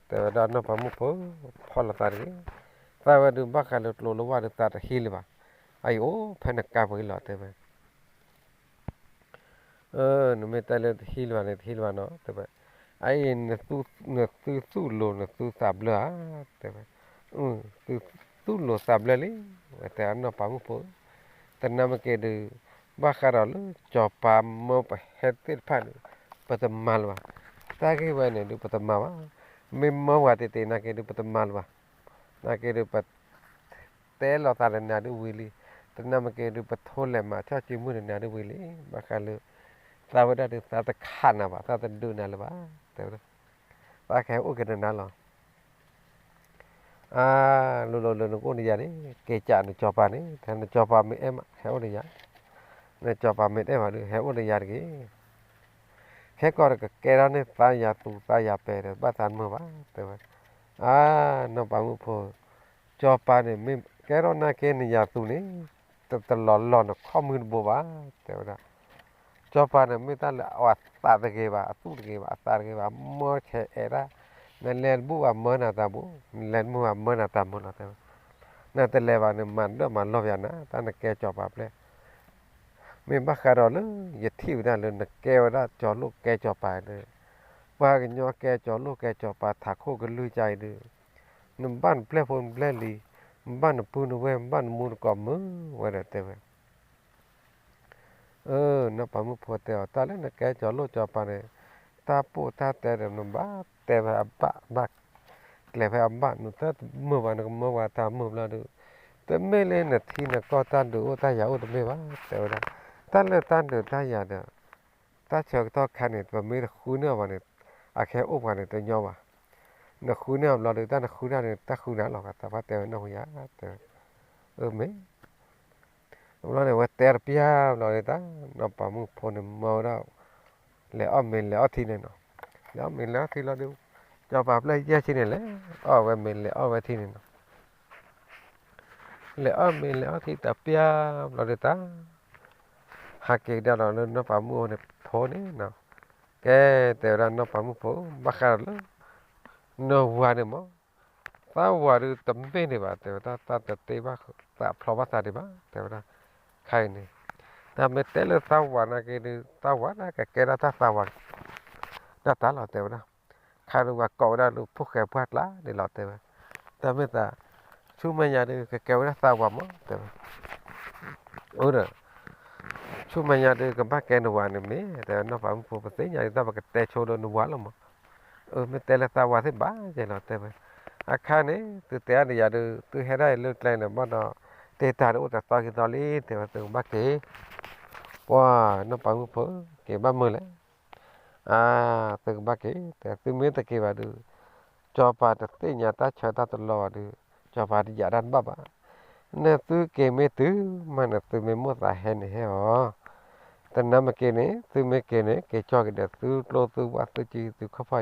แต่ดานนปามุพพอละตารีตาว่าดูบักขะลุโลโลวาดตาฮีลบะไอโอเพนกาบอิลอเตเบนุเมตาเลฮีลวาเนฮีลวาโนเตเบไอนตูโลนตูซาบลาเตเบตูโลซาบลลีแต่อันนปามุพแต่นามเกดูบักขะรอลจอปามมปเฮติพานุปะตมัลวาตาเกวาเนดูปะตมาวาmemang waktu itu nak kehidupan teman bah, nak kehidupan telo taran nadu wili, tenang kehidupan thole mah, cak cimun nadu wili, bakal tahu dah tu tak kan apa, tak tentu nala bah, tahu tak kau uke nala, lulu kau ni jadi, kecak ni coba ni, kan coba mi em, kau ni ya, ni coba mi em ada, kau ni jadi. Thế còn cái đó này ta nhà tù ta nhà bè rồi bắt ăn mưa bá nó bảo ngủ phô cho ba này mình cái đó na cái này nhà tù này tập tập lò nó không mưa bùa bá thế đó cho ba này mình ta là ta cái bà tu cái bà mưa che ra nên lên bùa mưa nào ta bùa lên mưa nào ta mưa nào thế nên ta lên vào này mình đó mình lo vậy na ta là cái cho ba lên mình bắt cả rồi giờ thiếu ra lên là keo đó cho lúc keo cho bài nữa và cái nhỏ keo cho lúc keo cho bài thả khô cái lưỡi chạy nữa nằm ban ple phun ple lì ban nó phun nó về ban mua nó mớ vậy là thế vậy nó bảo mua phô tèo ta lấy nó keo cho lúc cho bài này ta phụ ta tè rồi nó bá tè phải bá lẹ phải bá nó ta mưa vào ta mưa là được thế mấy lên là thì là co ta được ta giàu được mấy bá tèo đó taเลยตันเดือดตายาเด้อตาเชือกต่อคันเนี่ยว่ามีคู่เนื้อว่าเนี่ยอาแค่อุบกันเนี่ยตัวยอว่ะเนี่ยคู่เนื้อเราเลยตาเนี่ยคู่เนื้อเนี่ยตาคู่นั้นหรอกแต่ว่าแต่น้องยาแต่ไม่เราเนี่ยว่าแต่เปียเราเลยตาน้องปามุพนมาแล้วแล้วอ้อมเมนแล้วที่เนี่ยเนาะแล้วเมนแล้วที่เราดูจะปาบเลยแย่ที่เนี่ยแหละอ้อไว้เมนแล้วอ้อไว้ที่เนี่ยเนาะแล้วอ้อมเมนแล้วที่ตาเปียเราเลยตาhake dia lah no pamu ne phone na ke te ra no pamu pho bakar lo no wa ne mo ta wa ru tampe ne ba te ta te ba ta phlo ba ta de ba te ra khai ne ta me te le ta wa na ke ni ta wa na ke ra ta wa na ta lo te ra khai ru wa ko ra lu phu ke phat la de lo te ta me ta chu me nya de ke ra ta wa mo te ora cuma nyade ke pakai nuan ni,แต่นอกจากผู้ภาษาอย่างที่เราบอกแต่โชว์โดนnuan lah mo,ไม่แต่ละตัวที่บ้าใช่หรอแต่ว่าอาคารนี้ตัวแต่อันนี้ยาดูตัวเฮได้เลือกอะไรเนี่ยมันเนาะแต่ตาดูแต่ตอนกินตอนนี้แต่ว่าตัวบ้าเก๋ว้านอกจากผู้เก๋บ้ามือเลยตัวบ้าเก๋แต่ตัวมีแต่เก๋ว่าดูจอปาแต่ตีเนี่ยตาเชื่อตาตลอดดูจอปาที่ยาดันบ้าเนี่ยตัวเก๋ไม่ตัวมันตัวไม่มั่วสาเหตุเนี่ยเหรอแต่น้ำมันเกเนตัวไม่เกเนเกจอกเด็ดตัวโลตัววัดตัวจีตัวข้าวไฟ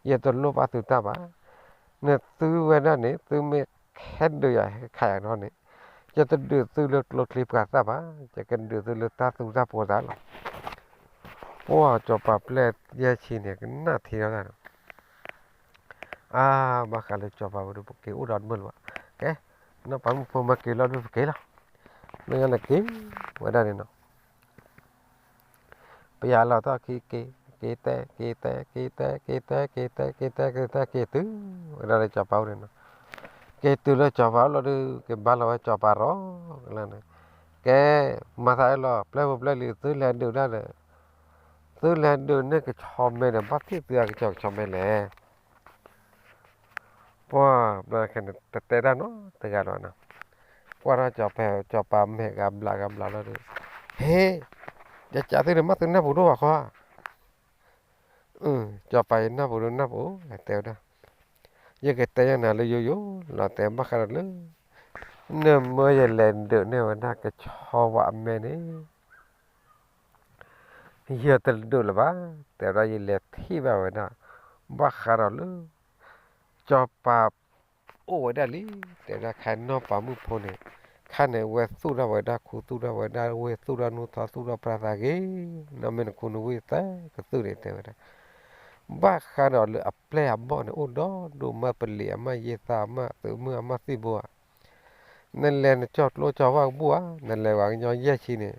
ยันตัวโลวัดตัวตาบ้าเนี่ยตัวเวนันเนี่ยตัวไม่แค่เดียวขายนอนเนี่ยจะตัวเดือดตัวโลคลิปกันตาบ้าจะกันเดือดตัวโลตาตัวตาปวดตาหรอว้าจบปับเล็ดยาชีเนี่ยก็น่าทีแล้วนะมาคันเลยจบปับดูพวกเกอุดรมือวะแกน้องปั๊มพอมาเกล้อดูพวกเกล้อไม่งั้นละเกวันนั้นเนี่ย bây giờ là ta kê tứ ra đây cho bao này nó kê tứ là cho vào là đưa cái ba là cho bà rõ là này cái mà thấy là plei lì tứ lên đường ra này tứ lên đường này cái chòm này là bắt thiết từ cái chòm này nè wow là cái này tệ ra nó tệ ra rồi nè qua ra cho bà mẹ gặp lại là được heyจะจ่าที่เรื่องมาถึงหน้าบุรุษว่าข้อจะไปหน้าบุรุษหน้าบุแต่เด้อ giờ cái tay nào là yo là tay bắt ra luôn nếu mới giờ lên được nếu mà cái cho vợ mẹ này giờ từ được là baแต่เราgiờ lênที่แบบนั้นbắt ra luôn cho bà ô đã lýแต่เราขายนอกป่ามือพอเนี่ยข้าเนี่ยเวสุราเวดาคูสุราเวดาเวสุรานุทาสุราปราสาเกนั่นเป็นคุณเวสก็สุริเตวดาบ้าข้าเราเลยอัปเปลอับบ่เนี่ยโอ้ดอดูมาเปลี่ยมาเยสามาตัวเมื่อมาสิบัวนั่นแหละจอดโลจอดว่างบัวนั่นแหละว่างย้อนแย่ชีเนี่ย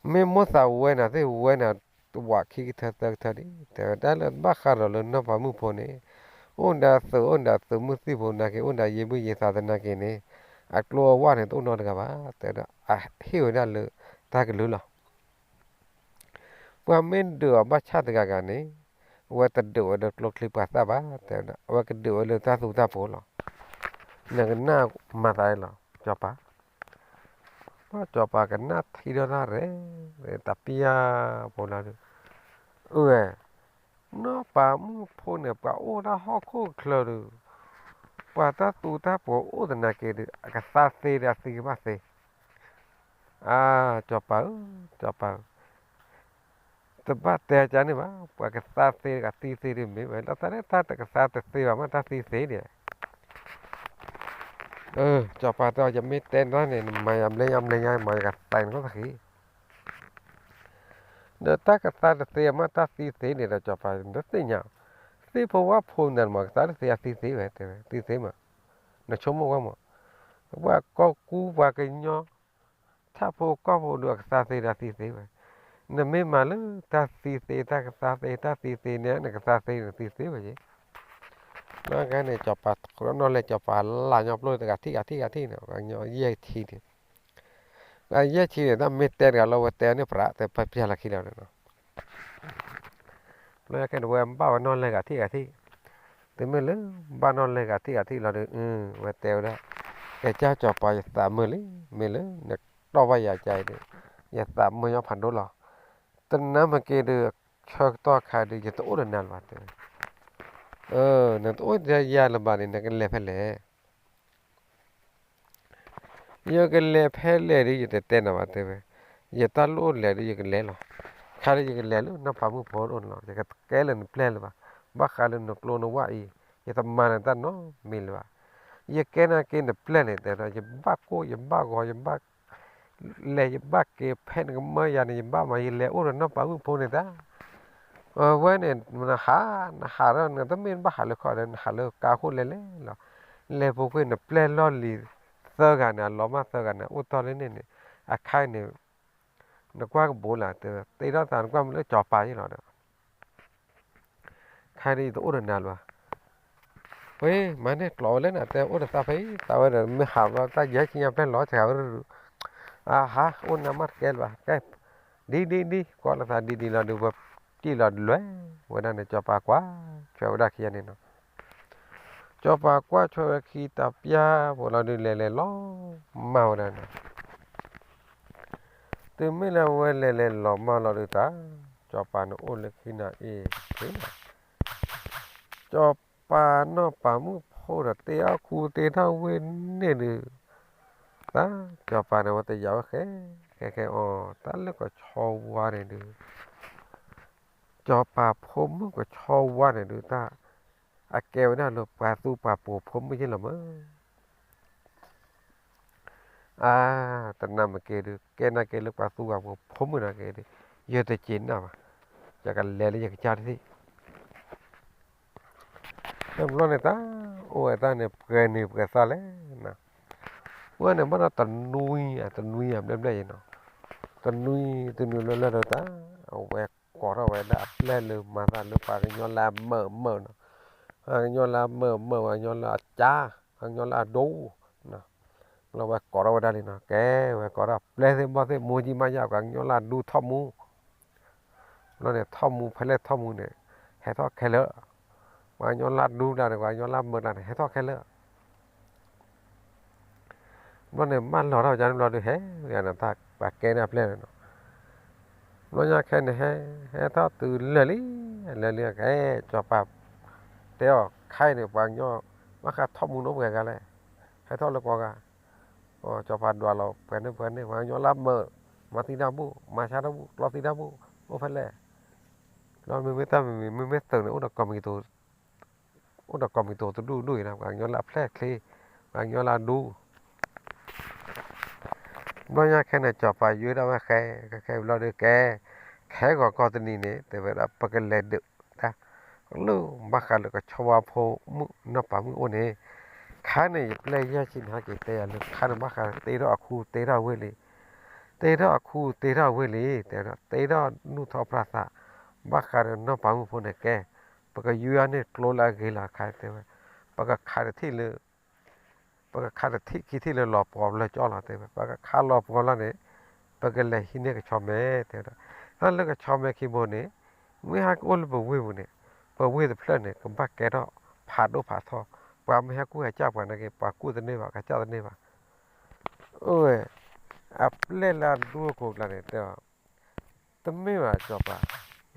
ไม่มั่วสาวเวน่ะที่เวน่ะตัวขี้เธอเธอดิแต่ได้แล้วบ้าข้าเราเลยนอกป่ามือพอเนี่ย onda so musi bona ke onda yebu ye sadana ke ne aklo wa ne to no daga ba te da a hiu da lu ta ke lu lo wa men do ba cha daga ga ne wa ta do da klo clip pa sa ba te da wa ke do lu ta su ta po lo na ke na ma ta lo cho pa wa cho pa ke na thi do na re ta pia po la ue nó bà mu phô nè bà ô đã họ khô khờ được bà ta tu ta bộ ô tình này kì được cả xa xê ra xì bà xê à cho bà tập bà tè chả nè bà cả xa xê cả xì xê đi mấy vậy nó ta đấy ta cả xa tè xê bà mà ta xì xê đi cho bà taoจะไม่เต้นแล้วเนี่ยมายำเลยง่ายมายกัดแต่งก็สักที เดต้ากษัตริย์เสียมาตัดสีเสียเนี่ยเราจะไปเด็ดเนี่ยสีเพราะว่าพูนนั่นมากษัตริย์เสียสีเสียเว้ยสีเสียมาเนี่ยชมว่ามั้งว่าก็กูว่ากันเนาะถ้าพวกก็พวกดูกษัตริย์เสียสีเสียเว้ยเนี่ยไม่มาเลยตัดสีเสียตัดกษัตริย์เสียตัดสีเสียเนี่ยเนี่ยกษัตริย์เสียสีเสียเว้ยแล้วกันเนี่ยจะปัดคนนั้นเลยจะปัดหลายยอบเลยแต่กะที่เนี่ยกันเนาะแยกที่เนี่ยแยกที่เนี่ยถ้าไม่เต้นกันเราเต้นเนี่ยพระแต่ไปพิจารณาขี้แล้วเนี่ย เลยแค่ดูบ้านนอนเลยกะที่แต่เมื่อเลยบ้านนอนเลยกะที่เราดูว่าเตียวได้แกเจ้าจอไป30,000เลยไม่เลยเนี่ยต่อไปอย่าใจดิอย่า30,000 พันดอลลาร์ตอนนั้นมันเกิดชอบต่อขายดิจะตัวนั้นนั่นว่าเตียวนั่นตัวจะยาลำบากนี่นะกันเล่เพลเลยยากันเล่เพลเลยดิจะเต้นนะว่าเตียวอย่าตาลุ่นเลยดิจะกันเล่หรอखाली जगह ले लो ना फामू फोन उन लो जगह कैलन प्लान बा बा खाली न क्लोन हुआ ये तब माने ता नो मिलवा ये कहना कि न प्लान है तेरा ये बा को ये बा ले ये बा के फैन का मैं यानी ये बा ये ले और ना फामू फोन है ता वे ने न हारा न तो मेन बा हालो खा न हालो का को ले लो ले पोके न प्लान लो ली सगाना लो मा सगाना उतर ले ने अखाई ने nó qua cái bộ là từ tây đó tàn qua mới chọp bài như nó được khai đi tổ được nào vậy mà này lỗi lên là tao ôn ta thấy tao là mới học là ta dễ chi nhau bên lỗi theo à hả ôn nằm mắt cái đi qua là ta đi là được vật chỉ là lóe bữa nay này chọp bài quá cho đã kia này nó chọp bài quá cho khi tập ya bữa là đi lè ló màu này từ mấy là quên lè lò mà lò được ta cho bà nó ôn lên khi nào thế nào cho bà nó bà muốn phô là tê áo khu tê thao quên nè được ta cho bà nó tê giáo khé ta lấy có cho qua này được cho bà phôm mới có cho qua này được ta à kêu nó là bà tu bà bùa phôm mới chứ là mớiตอนนั้นมันเกิดแกน่าเกิดลูกปลาสู้กับผมมันน่าเกิดเยอะแต่จีนนะจากกันเลี้ยงจากชาติที่แล้วมันเนี่ยตาโอ้ยตาเนี่ยเกินนี่เกินซาเลยนะว่าเนี่ยมันตันนุยอ่ะเล่นได้ยังเนาะตันนุยแล้วตาเอาไว้ก่อเราไว้ดับเล่นเลยมาตาลูกปลากันย้อนลาเมื่อเนาะย้อนลาเมื่อย้อนลาจ้าย้อนลาดูนะ เราไปก่อเราได้เลยนะแกไปก่อเราเล่นบอลเล่นมูจิมายาวกันย้อนลาดูท่อมูเราเนี่ยท่อมูไปเล่นท่อมูเนี่ยให้ท่อแค่เลอะว่าย้อนลาดูได้เลยว่าย้อนลาเมื่อไหร่ให้ท่อแค่เลอะเราเนี่ยมันเราจะเราดูเฮ้ยอย่างนั้นถ้าปากแกเนี่ยเล่นเนาะเราอยากแค่เนี่ยให้ท่อตื่นเลยแกจอปาเตี้ย ไข่เนี่ยบางย่อมาขาดทอมุนนกแกกันเลยให้ทอดแล้วก็กันจอพัดดวเราเพื่อนเนี่ยบางย่อรับเมื่อมาตีดาบุมาชาดาบุรอตีดาบุโอ้พันเลยเราไม่ตั้งไม่เติมเนี่ยอุดกอมีตัวดูนะบางย่อรับแพร่คลีบางย่อลาดูน้อยแค่เนี่ยจอปยืดเอาไว้แค่เราเดือแค่ก็ตัวนี้เนี่ยแต่เวลาปากเล็ดเดือดลูกบ้ากันแล้วก็ชาวพอมุนป่ามุโอเนี่ยข้าเนี่ยเลยยาชินหาเกตยเลยข้าเนี่ยบ้ากันเตะเราคู่เตะเราเวลีเตะเราคู่เตะเราเวลีเตะเรานู่ทอพระสะบ้ากันนป่ามุพเนี่ยแกปากยูอันเนี่ยโคลลาเกล่าขายเตะปากขาดที่เลยปากขาดที่เลยหลอกปอบเลยจ้อละเตะปากขาหลอกปอบแล้วเนี่ยปากเลยหินเนี่ยก็ชอบแม่เตะนั่นเลยก็ชอบแม่ขี้โมเนี่ยไม่หักอ้วนบ่เว้ยเนี่ยบ่เว้ยแต่เพลินเนี่ยก็บ้าแกเราผ่าดูผ่าทอปาไม่หักกูให้จับกันนะแกปากูตัวนี้ว่ะกระเจ้าตัวนี้ว่ะโอ้ยอับเล่นละดูกูละเนี่ยเดี๋ยวตั้งไม่ว่าจบอ่ะ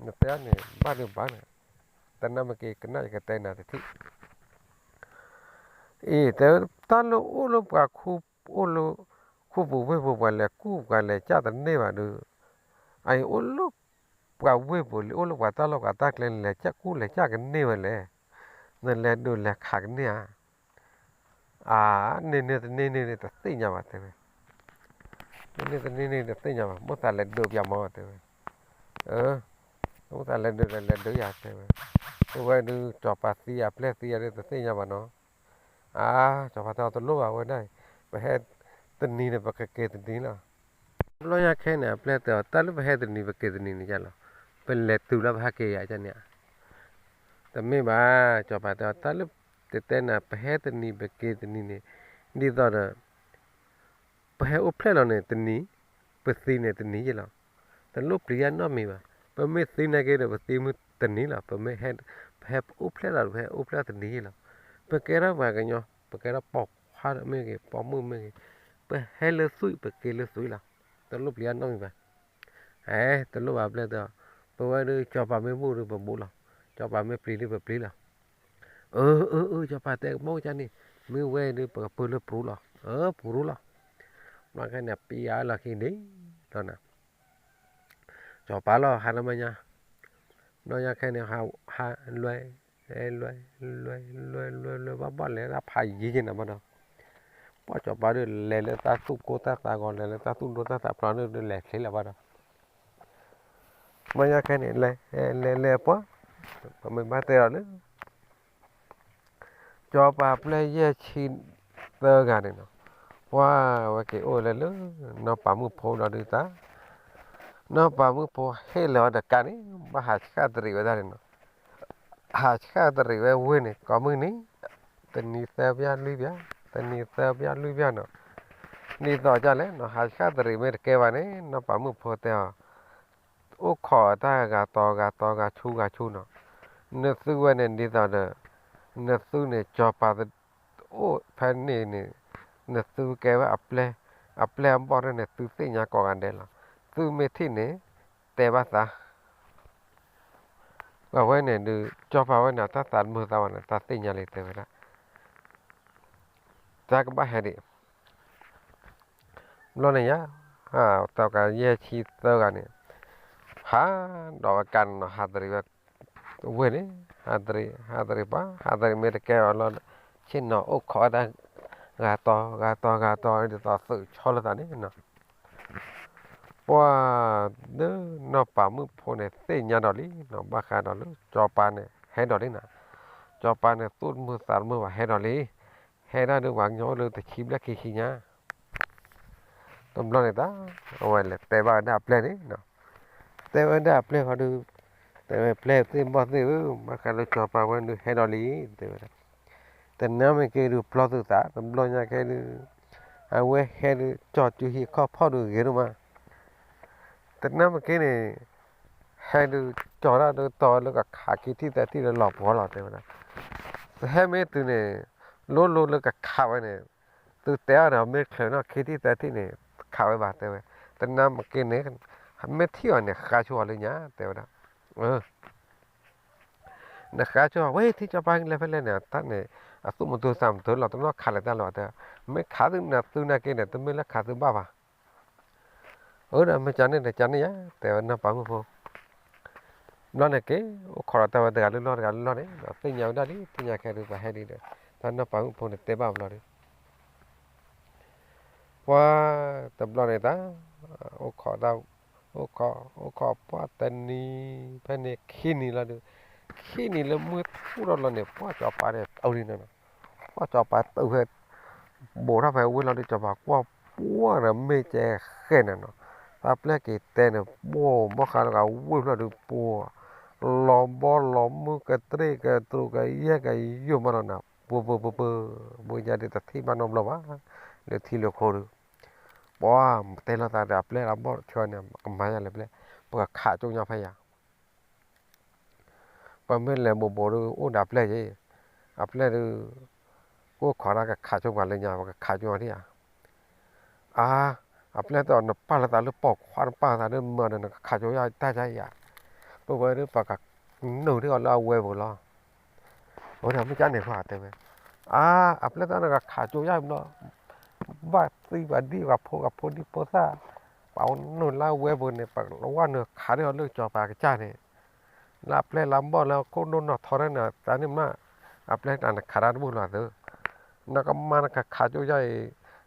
เนี่ยแต่เนี่ยบ้านเรื่องบ้านเนี่ยแต่นั่นเมื่อกี้ก็น่าจะแต่น่าจะที่แต่ตอนเราโอ้เราปากคู่บุ้ยบุ้ยเลยคู่กันเลยเจ้าตัวนี้ว่ะดูไอ้โอ้ลูกปากเว้ยบุ้ยโอ้ลูกว่าตาลูกว่าตาเล่นเลยเจ้าคู่เลยเจ้ากันนี่ว่ะเลยนั่นแหละดูแลขังเนี่ยเนี่ยตัดสินยังไงเถอะเนี่ยตัดสินยังไงมุตาเล็ดดูยามอเถอะมุตาเล็ดดูยาเถอะตัวดูจอปัสซี่เพลสซี่อะไรตัดสินยังไงเนาะจอปัสซี่ตัวลูกเอาไว้ได้ไปให้ตันนี้เนี่ยไปเกตันนี้ละเราอยากแค่เนี่ยเพลสตัวตาลูกไปให้ตันนี้ไปเกตันนี้นี่จ้ะล่ะเป็นเล็ดตัวละพักเกยอาจารย์เนี่ยแต่ไม่บ้าจอปัสซี่ตาลูกแต่น่ะไปให้ตันนี้ไปเกตันนี้เนี่ยดีต่อนะไปให้อุปเลเราเนี่ยตันนี้ไปซีเนี่ยตันนี้จ้ะล่ะแต่ลูกเปลี่ยนน้อมีบ้าไปไม่ซีนะเกเราไปซีมุตันนี้ล่ะไปไม่ให้อุปเลเราไปให้อุปเลตันนี้ล่ะไปเกล้าว่ากันเนาะไปเกล้าปอกข้าไม่เกปอกมือไม่เกไปให้เลือดซุยไปเกลือซุยล่ะแต่ลูกเปลี่ยนน้อมีบ้าแต่ลูกแบบเลยตัวไปว่าดูจอปาไม่มูหรือแบบมูล่ะจอปาไม่ปลีหรือแบบปลีล่ะจอปาแต่โมจันนี่มือเว้ยดูปากปืนหรือปลูล่ะปลูล่ะมาแค่เนี่ยปีอาละขี้นี้ตอนน่ะจอปาล่ะหาทำไมเนี่ยน้อยแค่เนี่ยหารวยบ้าเลยนะพายยี่นะบ้านเราพอจบบ้านเลยตาตุกโคตาก่อนเลยตาตุนโดนตาปลาเนี่ยเลยใช่ละบ้านเราไม่ยากแค่นี้เลยปะไม่มาเตะเราเนี่ยจบบ้านเลยเย่ชินเตอร์กันเนาะว้าวโอเคโอ้เลยเลยน้องปามือโผล่เราดูตาน้องปามือโผล่ให้เราเด็กกันนี่มาหาชาติรีไว้ได้เนาะหาชาติรีไว้เว้ยเนี่ยก็มึงนี่ตอนนี้เสียบยาลุยบยาตอนนี้เสียบยาลุยบยาเนาะนี่ต่อจากเลยเนาะหาชาติรีไม่ได้เก็บไว้เนี่ยน้องปามือโผล่เตะโอ้ขอตากาตอกาชูเนาะเนื้อสู้ไว้เนี่ยนี่ต่อเด้อเนื้อสู้เนี่ยจอปาดโอ้แผ่นนี่เนี่ยเนื้อสู้แกว่าอัปเลอัมบอร์เนี่ยตู้เสียงก่อกันเดล่ะสู้ไม่ที่เนี่ยแต่ว่าซะว่าไว้เนี่ยดูจอปาไว้เนี่ยถ้าตัดมือตาวันเนี่ยตัดเสียงเลยเตะไว้ละจากบ้าเหรอเราเนี่ยต่อการเย่ชีเตอร์กันเนี่ยดอกกันหาดริบเว้ยเนี่ยหาดริบ้าหาดริไม่ได้แก่เราเช่นเนาะโอ้ขอได้กาตอเดี๋ยวต่อสื่อชอลตานี่เนาะว่าเด้อเนาะป่ามือพอเนี่ยเสียงดอกนี้เนาะบ้าขาดอกนี้จอปานเนี่ยให้ดอกนี้นะจอปานเนี่ยตุ้นมือสารมือว่าให้ดอกนี้ให้ได้ด้วยหวังย้อนเลยแต่คลิปแล้วขี้เนี้ยตำรวจเนี่ยตาเอาไว้เลยแต่ว่าดับเลยนี่เนาะแต่ว่าดับเลยเขาดูแต่ว่าเพลย์ที่บอสเนี่ยมาขาดเลยจอปานวันดูให้ดอกนี้แต่เนื้อไม่เคยดูพลอตตาตำรวจเนี่ยแค่ดูเอาไว้แค่ดูจอดอยู่ที่ข้อพ่อดูเงี้ยมาแต่เนื้อไม่เคยเนี่ยให้ดูจอดแล้วดูต่อแล้วก็ขาคิดที่แต่ที่เราหลอกหัวหลอกเต็มนะแต่ให้ไม่ตื่นเนี่ยลุ้นแล้วก็ขาไว้เนี่ยตื่นแต่เราไม่เคยเนาะคิดที่แต่ที่เนี่ยขาไว้บาดเต็มแต่น้ำมันกินเนี่ยไม่เที่ยวเนี่ยขาชัวร์เลยเนี่ยเต็มนะ นะคะช่วยเว้ยที่จะไปเลยไปเลยเนี่ยท่านเนี่ยสุดมันตัวสามตัวเราต้องรอขาดเลยตลอดแต่ไม่ขาดเนี่ยตัวนักเก็ตเนี่ยตัวไม่ละขาดตัวบ้าป่ะไม่จานเนี่ยจานเนี่ยแต่ว่าน้าปังพอนั่นเองก็ขอรับแต่ว่าเดี๋ยวรอเนี่ยตีนยาวได้ดิตีนยาวแค่ดูไปให้ดีเลยท่านน้าปังพอเนี่ยเตะบ้าบล้อดิว่าแต่บล้อเนี่ยตาขอดาวขอป้าแต่นี่ภายในขี้นี่ละดูขี้นี่ละมือพูดเราเนี่ยป้าจะไปเนี่ยเอาดิเนี่ยป้าจะไปตัวเหตุโบราณไปวิ่งเราได้จะบอกว่าปัวเนี่ยไม่แจ้แค่นั้นเนาะถ้าเปล่ากี่แต่เนี่ยบ่ขาดเราวิ่งเราดูปัวล้อมบอลล้อมมือกระเตะกระตุกกระเยะกระยุ่มมันนะปัวjadiที่มันนมเราวะเดี๋ยวที่เราโคดูปัวแต่เราตาดับเลยเราบ่ชวนเนี่ยมาอย่างไรเลยปกขาจงยาพยาปะเมื่อไรบ่ดูโอ้ดับเลยยี่ดับเลยดูกูขอรักขาจงกันเลยเนี่ยขาจงที่อ่ะआपल्या तर अन्न पाळत आलं पाव फार पाळत आलं मन खाजो या ताजा या तो वर पका नऊ रे अल्ला वे बोला ओ ना मी जाने फाते में आपल्या तर खाजो या न बा ती बादी का फो दी पोसा पाव न ला वे बोने पक वा न खारे अल्ला जो पा के जाने ला आपल्या लांब ला को न थोरे न ताने मा आपल्या ताने खरार बोला तर नका मान का खाजो या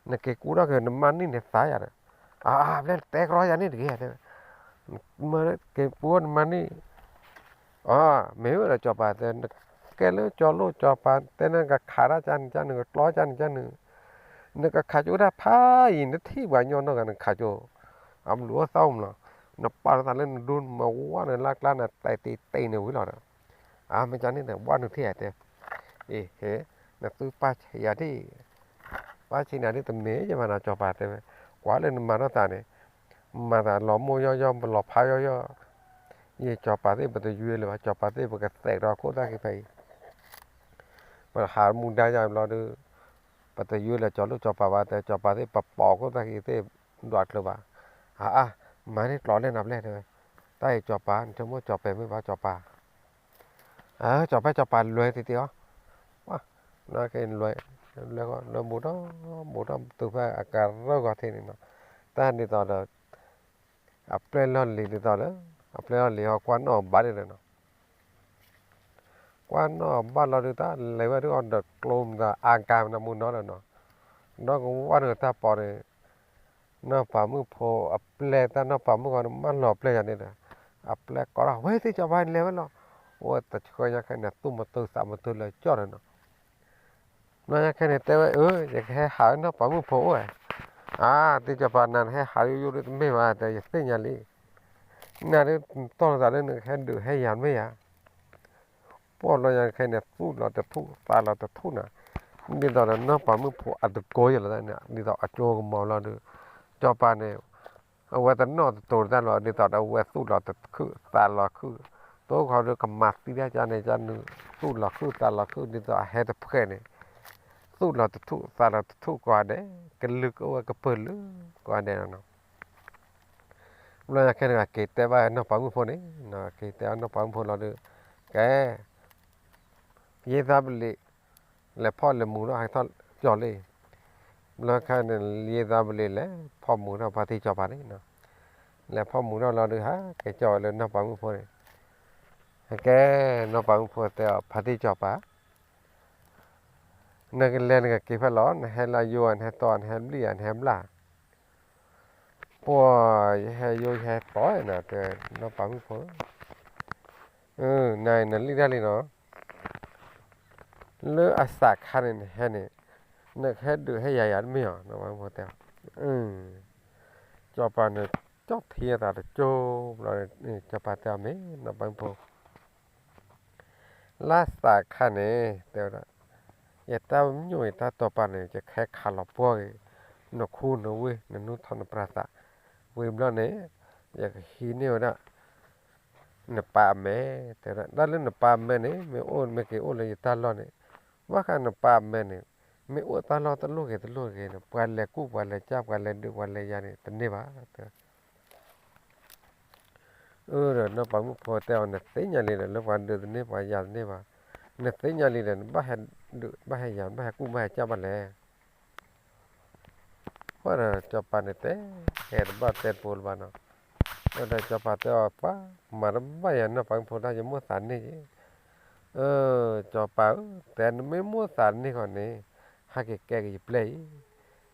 न के कूड़ा के न मान नहीं ने साया आपल्या टॅक रॉय आणि घे मग के पुअन मानी मेव चपा ते केले चलो चपा तेने का खारा चान चान टॉ चान चान ने का खाजो दा फाई ने थी बान्यो न का खाजो am lúa xong là nó bao ra lên đun mà quá này lắc lắc là tay tay tay này với nó mấy cháu này là quá được thế thế thế là tôi ba chỉ là đi ba chỉ là đi tầm mế cho mà nó cho bà thế quá lên mà nó ta này mà ta lò mua yo lò phá yo ये चौपाते बता जुए ले चौपाते बगैर तैर रहा को ताकि भाई पर हार मुंडा जाए लौट बता जुए ले चलो चौपाते पप्पा को ताकि ते डॉट लो बा माने लौट ले नब ले थे ताई चौपा चमो चौपे में बा चौपा चौपा लुए थी त्यो वाह ना के लुएแล้วก็เราหมดตัวไปอากาศเราก็เท่นี่เนาะแต่นี่ตอนเราอัปเปลอนลีนี่ตอนเราआपल्याला लिहा क्वान बारे ना क्वान बाला देता लेवा रे ऑन द क्लोम द आंका ना मुन ना nó cũng quan người ta bỏ này nó phải mua phô apple ta nó phải mua còn mang lọ apple này nè apple có là vậy thì cho bạn lấy nó ôi ta coi ra cái này tu một từ sao một từ là cho rồi nó ra cái này tao vậy cái hải nó phải mua phô rồi thì cho bạn này hay hải yêu được mấy mà tại vì nhà lýน่าจะตอนนั้นเนี่ยแค่ดูให้ยานไม่ยาพอเรายังแค่เนี่ยสู้เราจะทุตาเราจะทุนะนี่ตอนนั้นเนาะป่ามือพออัดโกยอะไรเนี่ยนี่ตอนอัดโจกมอเราดูจอปาเนี่ยเอาไว้ตอนนอตัวตาเรานี่ตอนเอาไว้สู้เราจะคือตาเราคือตัวเขาเรียกกับมัดที่ได้จานในจานนึงสู้เราคือตาเราคือนี่ตอนให้ตะเพื่อนเนี่ยสู้เราจะทุตาเราจะทุกว่าเด้กันลึกเอาไว้กับเปิดลึกกว่าเด้เนาะเราอยากแค่ไหนเกตแต่ว่าน้องปั๊มมือพอนี่นะเกตแต่น้องปั๊มพอเราดูแกยี่สิบเลยแล้วพ่อเลยมูเราให้ทอดจอดเลยเราแค่เนี่ยยี่สิบเลยแหละพ่อมูเราพาที่จอดไปนี่นะแล้วพ่อมูเราดูฮะแกจอดเลยน้องปั๊มมือพอนี่แกน้องปั๊มมือพอแต่พาที่จอดไปนักเรียนกับกี่พันล้อนให้ลายวนให้ตอนให้เรียนให้ล่าพวกให้โยให้ต่อยนะแต่น้องปั๊มพอนายนั่นลิดาลีเนาะเลืออาศักขันนี่ให้เนี่ยนักให้ดูให้ใหญ่ยันไม่หรอน้องปั๊มพอแต่จอปานเนี่ยจอเทียตาโจเราเนี่ยจอปาแต่ไม่น้องปั๊มพอลาสักขันเนี่ยแต่ละอย่าตามอยู่ตาต่อปานเนี่ยจะแค่ขาลพวกนกคู่นกเว้ยนนุทนปราศเวมแล้วเนี่ยอยากหินเนี่ยนะเนี่ยป่าแม่แต่ละด้านเล่นเนี่ยป่าแม่เนี่ยไม่โอนไม่เกี่ยวโอนเลยตาล้อเนี่ยว่ากันเนี่ยป่าแม่เนี่ยไม่โอนตาล้อตาลูกเกี่ยเนี่ยวันเล็กกู้วันเล็กจับวันเล็กดึกวันเล็กยาเนี่ยแต่เนี่ยบ้า rồi nó bằng phô teo nè thấy nhà liền nó vào được nè vào nhà nè vào nè thấy nhà liền bắt hết được bắt hết nhà bắt hết cũng bắt hết cho bạn lẽ quá là cho bạn này té hết bắt té phô vào nó rồi cho bạn teo apa mà nó bắt hết nó bằng phô ra cho mua sẵn này chứ cho bạn té nó mới mua sẵn này còn này hai cái play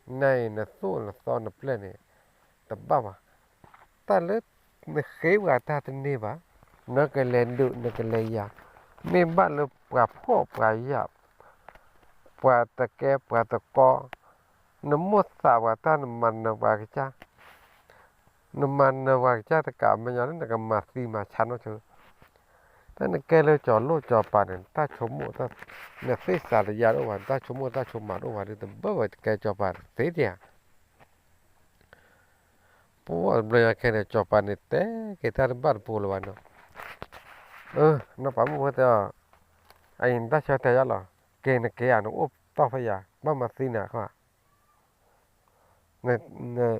này là số nó play này tập ba ta lết nó khế vào ta tên này vào nó cái lên được nó cái lấy ya mình bắt được gặp họ phải ya và ta kẹp và ta co nó mất sao và ta nó mình nó vào cái cha nó mình nó vào cái cha ta cả mình nhớ nó cái mà gì mà chán nó chứ ta nó kêu lên cho lô cho bà này ta chống mộ ta nó thấy sao là ya đâu mà ta chống mộ ta chống mà đâu mà đi tầm bớt vậy kêu cho bà thế đi à bố bây cái này cho bà này té cái ta nó bắt bùa vào nó bảo mua theo anh ta cho theo là cái nó ốp to phải à bao mà xin à không nè nè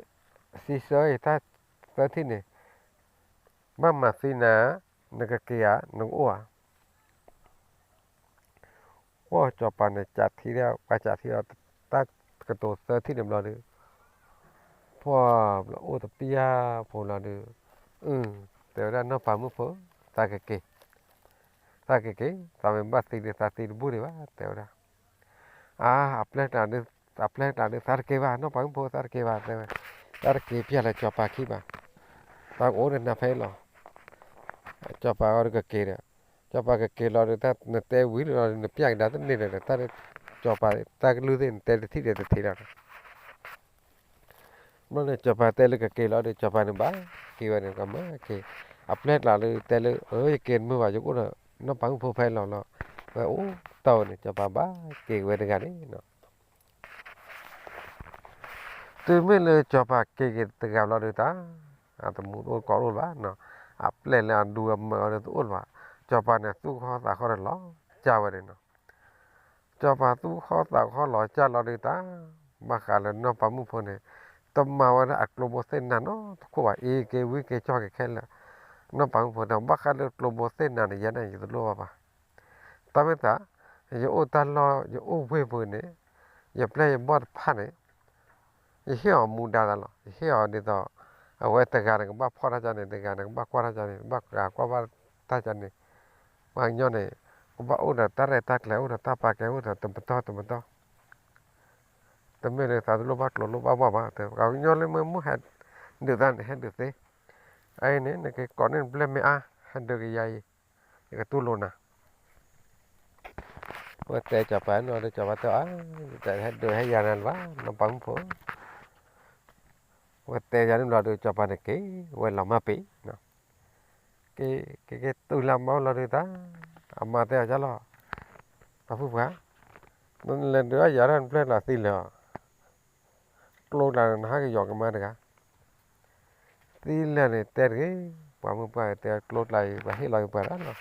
xí sới ta ta thế này bao mà xin à nè cái nó ốp ốp cho bạn này chặt thì ra bà chặt thì ta cái tổ sơ thì điểm là đượcพอโอ้ตะปียพอละดูแต่ว่าน้องปามุฟตาเก๋ตาเป็นบัตรตีตาตีบุรีวะแต่ว่าआपल्या सारखे वाน้องปามุฟसारखे वाแต่ว่าसारखेพี่อะไรจอปาขี้บ่าตาโอ้เนี่ยน่าเฟลล์จอปาก็เก๋เนี่ยจอปาเก๋เราเนี่ยถ้าเนี่ยเตวิลเราเนี่ยพี่อย่างนั้นนี่เนี่ยตาจอปาตารู้ได้แต่ที่เดียวที่เรามันเลยจับแต่เลยก็เกล้อเลยจับเนี่ยบ้าเกี่ยวเนี่ยก็มาเกี่ยआपल्याเลยแต่เลยเกี่ยมือว่าจุกเนาะน้องปังผู้แฟนเราว่าโอ้เต่าเนี่ยจับบ้าเกี่ยวกันกันนี่เนาะตัวไม่เลยจับเกี่ยวกับเราเลยตาแต่มูโดนก่อโดนบ้าเนาะआपल्याเลยดูมาเอาตัวอ้วนว่าจับเนี่ยสู้ข้อตาข้อเดียวจ้าวันเนาะจับสู้ข้อตาข้อหล่อจ้าเราเลยตามาขายเลยน้องปังผู้เนี่ยตบมาวันอัดลมเส้นนั่นเนาะก็ว่าเกวิเกจอแค่ละน้องปังผมทำบ้าคันเลยลมเส้นนั่นยันอยู่ตัวรู้ป่ะตามไม่ตาอย่าโอ้ตาลออย่าโอ้เว่ยเนี่ยอย่าเพลย์บอดพันเนี่ยอย่าเหี้ยมูดาตลอดอย่าเหี้ยเดี๋ยวเอาไว้แต่การกับบ้าพ่อท่านเนี่ยแต่การกับบ้าควาท่านเนี่ยบ้ากว่าท่านเนี่ยบางย้อนเนี่ยก็บ้าโอ้แต่ตาเรตักแล้วโอ้แต่ตาปากแกโอ้แต่ตุ่มต่อแต่ไม่เลยสาธุลูกบ้าลูกบ้าแต่เขาย้อนเลยเมื่อมุ่งหัดเดือดร้อนหัดเดือดเสียไอ้เนี่ยในก่อนนั้นเปล่าไม่หัดเดือดใหญ่ก็ตู้โลน่ะว่าแต่จับไปเนาะเดี๋ยวจับไปตัวแต่หัดเดือดให้ยานันวะน้ำปังผงว่าแต่ยานันเราเดือดจับไปเนี่ยเก๋ว่าเรามาปีเนาะเก๋ตู้ลำเอาเราเดือดตาอามาแต่จะรอพระผู้ว่านั่นเลยเดือดยานันเปล่าละสิเลยโลละหากี่หยอกกันมาเด็กอะที่เรื่องเนี่ยแต่ก็ความมุ่งไปแต่โลดไหลไปให้ลอยไปแล้วเนาะ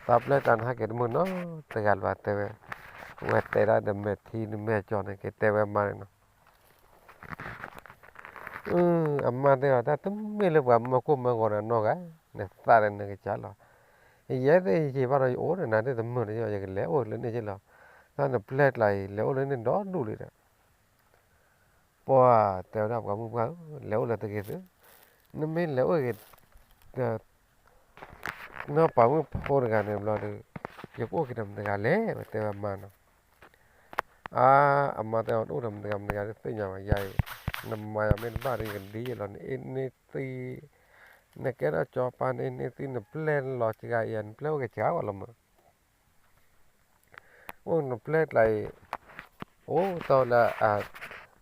ตับเล่ตันหาเกิดมันเนาะแต่การว่าแต่ว่าแต่ละเดมที่เมื่อจอเนี่ยแต่ว่ามาเนาะอามาแต่ว่าถ้าตุ้มไม่เลือกว่ามาคุ้มมาก่อนเนาะกันเนี่ยตาเนี่ยก็จ้าละยี่แต่ยี่ว่าเราโอ้เนี่ยนั่นแต่ตุ้มเนี่ยอย่างเงี้ยแล้วโอ้เลยเนี่ยใช่หรอถ้าเนี่ยเพลทไหลแล้วเลยเนี่ยดอดูเลยนะพอแต่ว่าความมุ่งไปแล้วเลยตะเกียบนั่นไม่แล้วเกิดน้าปังพอร์กันเนี่ยเราดูยกโอ้กินทำกันเลยแต่ว่ามันอามาแต่ว่าโอ้ทำกันสิ่งอย่างใหญ่น้ำมันไม่บ้ารีกันดีแล้วนี่ตีเนี่ยแกน่าจอปานนี่ตีเนี่ยเพลนหลอดจิกายันเพลวกระเช้าอะไรมั้งโอ้เนี่ยเพลนไหลโอ้ตอนละ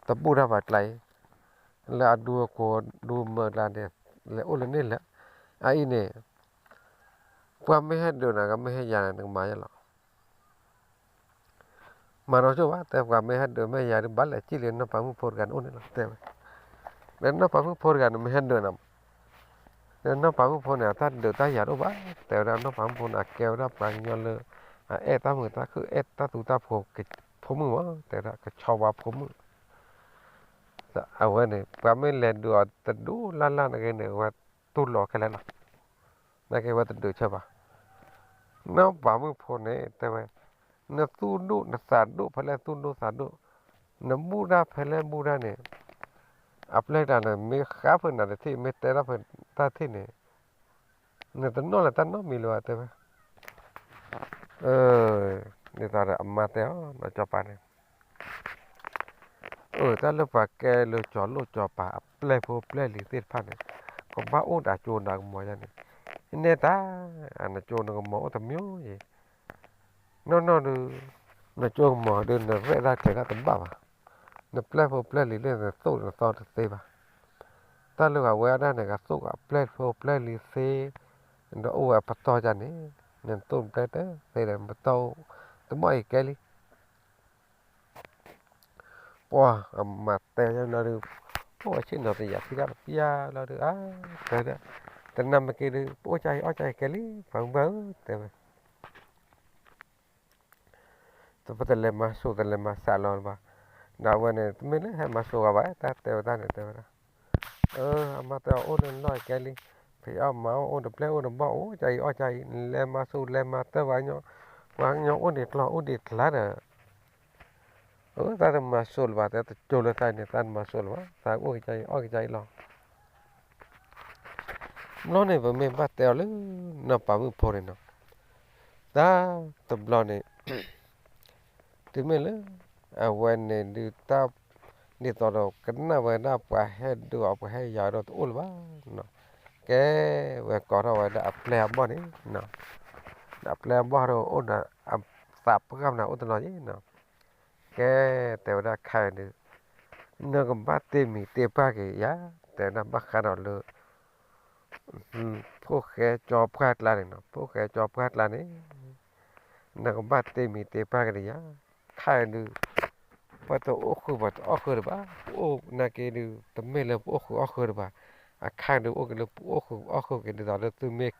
ตะบูระบาดไหลแล้วดูก็ดูเมื่อไรเนี่ยแล้วโอ้เลยนี่แหละไอ้เนี่ยความไม่ให้ดูนะก็ไม่ให้ยาหนังมาอย่างหรอกมาเราชัวร์แต่ความไม่ให้ดูไม่ยาหรือบัลลังก์ที่เรียนน้ำปังมุพอร์กันโอ้เนี่ยแต่เรียนน้ำปังมุพอร์กันไม่ให้ดูนะเรียนน้ำปังมุพอร์เนี่ยถ้าดูตายารู้บ้าแต่เรียนน้ำปังมุพอร์นักเกี่ยวกับปังยอเลยตามือตาคือตาตูตาพกผมมือวะแต่ละก็ชอบว่าผมมือเอาไว้เนี่ยความไม่เรียนดูแต่ดูล้านอะไรเนี่ยว่าตู้หลอกแค่นั้น na ke wa du cha ba no pa mu pho ne te we na tu du na sa du phale tu du sa du na mu ra phale mu ra ne apply ta na me kha pha na thi me te ra pha ta thi ne na ta no la ta no mi lo te we ni ta ra amma te no cha pa ne ta lo pa ke lo cho pa apply pho apply li te pha ne ko ba o da cho na mo ya ne ne ta ana cho na mo ta myo ye no du na cho mo de na ve ra ke ga ta ba na apply pho apply li le na so na so ta te ba ta lo ga we da ne ga so ga apply pho apply li se ndo o pa to ja ne nên tôm té té đây là một tàu tấm mày cái đi wow mà té cho nó được ôi chuyện nào thì giả thì ra là được á tới đó tới năm cái đi ôi chạy cái đi phẳng vỡ té mà tôi phải làm mà số tôi làm mà salon mà nào vậy này mình lấy hai mà số à vậy ta té này té ra mà té ôi nói cái đi thì mà ôi được lấy ôi được bảo chạy làm mà số làm mà té vậy nhá quang nhau ôi điệt lá đó ta mà sôi vào ta trôi lên tay này ta mà sôi vào ta ôi cái lo nó này vừa mình bắt tèo lên nó bảo mình phô này nó ta tập lo này thì mình lên quen này đi ta đi tàu đâu cái nào về nó phải hay được phải hay giờ đâu ôi quá nó cái về có đâu đã plea bao này nó đã plea bao rồi ôi đã sạp cái nào ôi tao nói nó cái tèo đã khai được nó còn bắt tên mình tên ba cái giáแต่นำบักขนาดเลยพวกแกจอบพลาดแล้วเนี่ยพวกแกจอบพลาดแล้วนี่นักบัตรเตมีเตปากเลยยะข้าดูปัตตโอ้คือปัตโอ้คือหรือเปล่าโอ้นักเกดูแต่ไม่เลยโอ้คือหรือเปล่าข้าดูโอ้คือโอ้คือกันดูตอนนี้ตัวเมก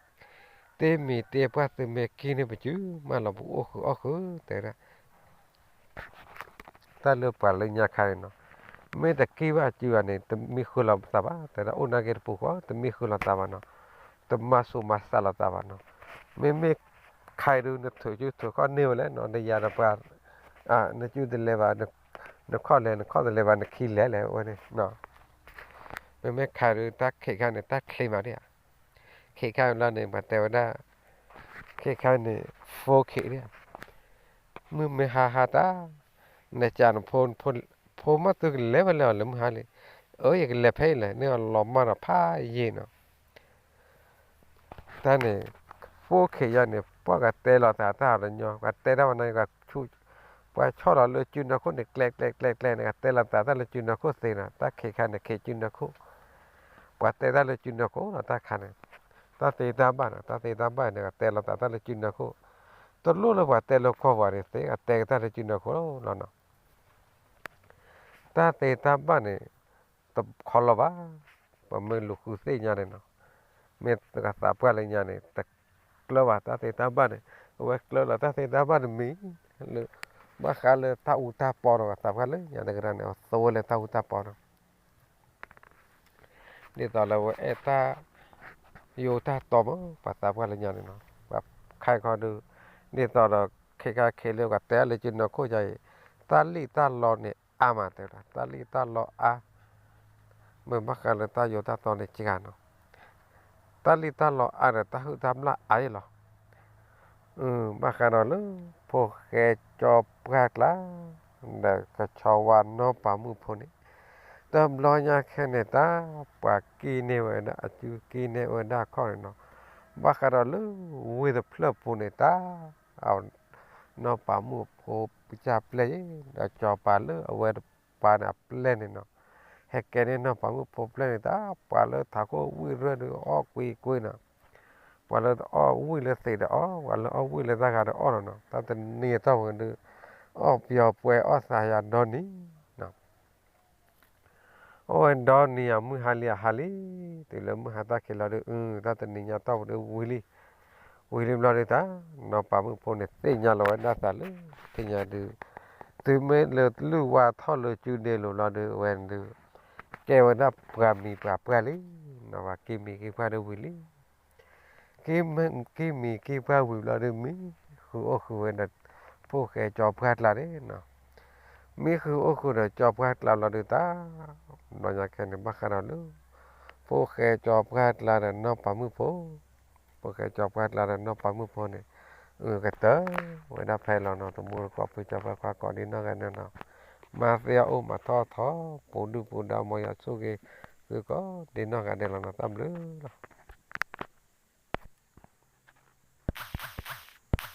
เตมีเตปากตัวเมกกินเนี่ยไปจื้อมาหลับโอ้คือแต่ละถ้าเลือกปลาเลยยาข้าเนาะไม่แต่กี่ว่าจีวันนี้แต่มีคนละตาบ้าแต่ละอุณาเกตปุ๊กว่าแต่มีคนละตาบ้านเนาะแต่มาสู่มาสลับตาบ้านเนาะไม่ใครดูนึกถือจุดถือข้อนิ้วแล้วเนาะในยาดปลาในจุดเลวาในข้อเลวาในขี้แล้ววันนี้เนาะไม่ใครดูตักเขยข้าวเนี่ยตักเคลมาเนี่ยเขยข้าวแล้วเนี่ยมาแต่ว่าเขยข้าวเนี่ยโฟเขยเนี่ยมือไม่หาตาในจานพอมาตัวเลวแล้วลืมหาเลยอย่างเล็บให้เลยเนี่ยล้อมมาผ้าเย็นเนาะท่านเนี่ยพวกเขียนเนี่ยพวกเตลตาเลยเนาะกับเตลวันนั้นกับชูว่าชอบเราเลยจุนนะคนเด็กเล็กเนี่ยเตลตาเลยจุนนะคนเสียนะตาเขียนเนี่ยเขียนจุนนะคนว่าเตลเลยจุนนะคนตาขันเนี่ยตาเตตาบ้านเนี่ยเตลตาเลยจุนนะคนตัวรู้เลยว่าเตลข้อว่าเนี่ยเตะเตเลยจุนนะคนเนาะตาเตตาบ้านเนี่ยตบคอลว่าผมไม่รู้คือเสียยังไงเนาะเมื่อตะสาบกันเลยยังไงแต่กลัวว่าตาเตตาบ้านเนี่ยว่ากลัวว่าตาเตตาบ้านมีเลยบ้าขาเลยตาอุตาปอนกับสาบกันเลยยังไงกันเนี่ยโซ่เลยตาอุตาปอนนี่ตอนเราตาโยตาตอมปัสสาวะเลยยังไงเนาะแบบใครก็ดูนี่ตอนเราเคเรียกว่าแต่เลยจุนเนาะเข้าใจตาลีตาลอเนี่ยอามาเตระตาลีตาลอเมื่อมากันเลยตาโยตาตอนในจิกันเนาะตาลีตาลออะไรตาหุทำละไอ้หรอมากันเลยพวกแกจอบกาดละเด็กก็ชาววันนอปามือพวกนี้เติมรอยยาแค่เนตาปากกีเนวนะจูกีเนวนะข้อเนาะมากันเลยวิดเพลพวกนี้ตาเอานอปามือพวกปิจาเพลย์จอบปาเลยเอาไว้ปานะเพลย์เนาะเฮกเกนเนาะปามือพบเลยตาปาเลยถ้าก็วิเรื่องออกกุยเนาะปาเลยวิเลยเสด็จว่าเลยวิเลยสักการะเนาะแต่ตอนนี้ต้องกันดูเปียป่วยสายดอนนี่เนาะดอนนี่มือฮาลีแต่ละมือหาตาเขลาดูแต่ตอนนี้ต้องดูวิลลาเลยตาเนาะปามือพบเนี่ยเสียงเราได้สักเลยเสียงดูถึงแม้เรารู้ว่าท่อเราจูเดลเราดูเวนดูแกวันนั้นปรามีปราลีนะว่ากิมีกิพาดูวิลี cái mi cái bao vui là được mi khu ô khu vậy là phố cái chọp gạt là đấy nó mi khu ô khu là chọp gạt là được ta nó nhà cái này bắt ra luôn phố cái chọp gạt là nó phải mưa phố cái chọp gạt là nó phải mưa phố này cái tớ vậy đã phải là nó tụi mua có phải cho phải qua còn đi nó cái này nó mà phía ô mà thọ thọ bố đu bố đào mà số cái cứ có đi nó cái này là nó tạm lứa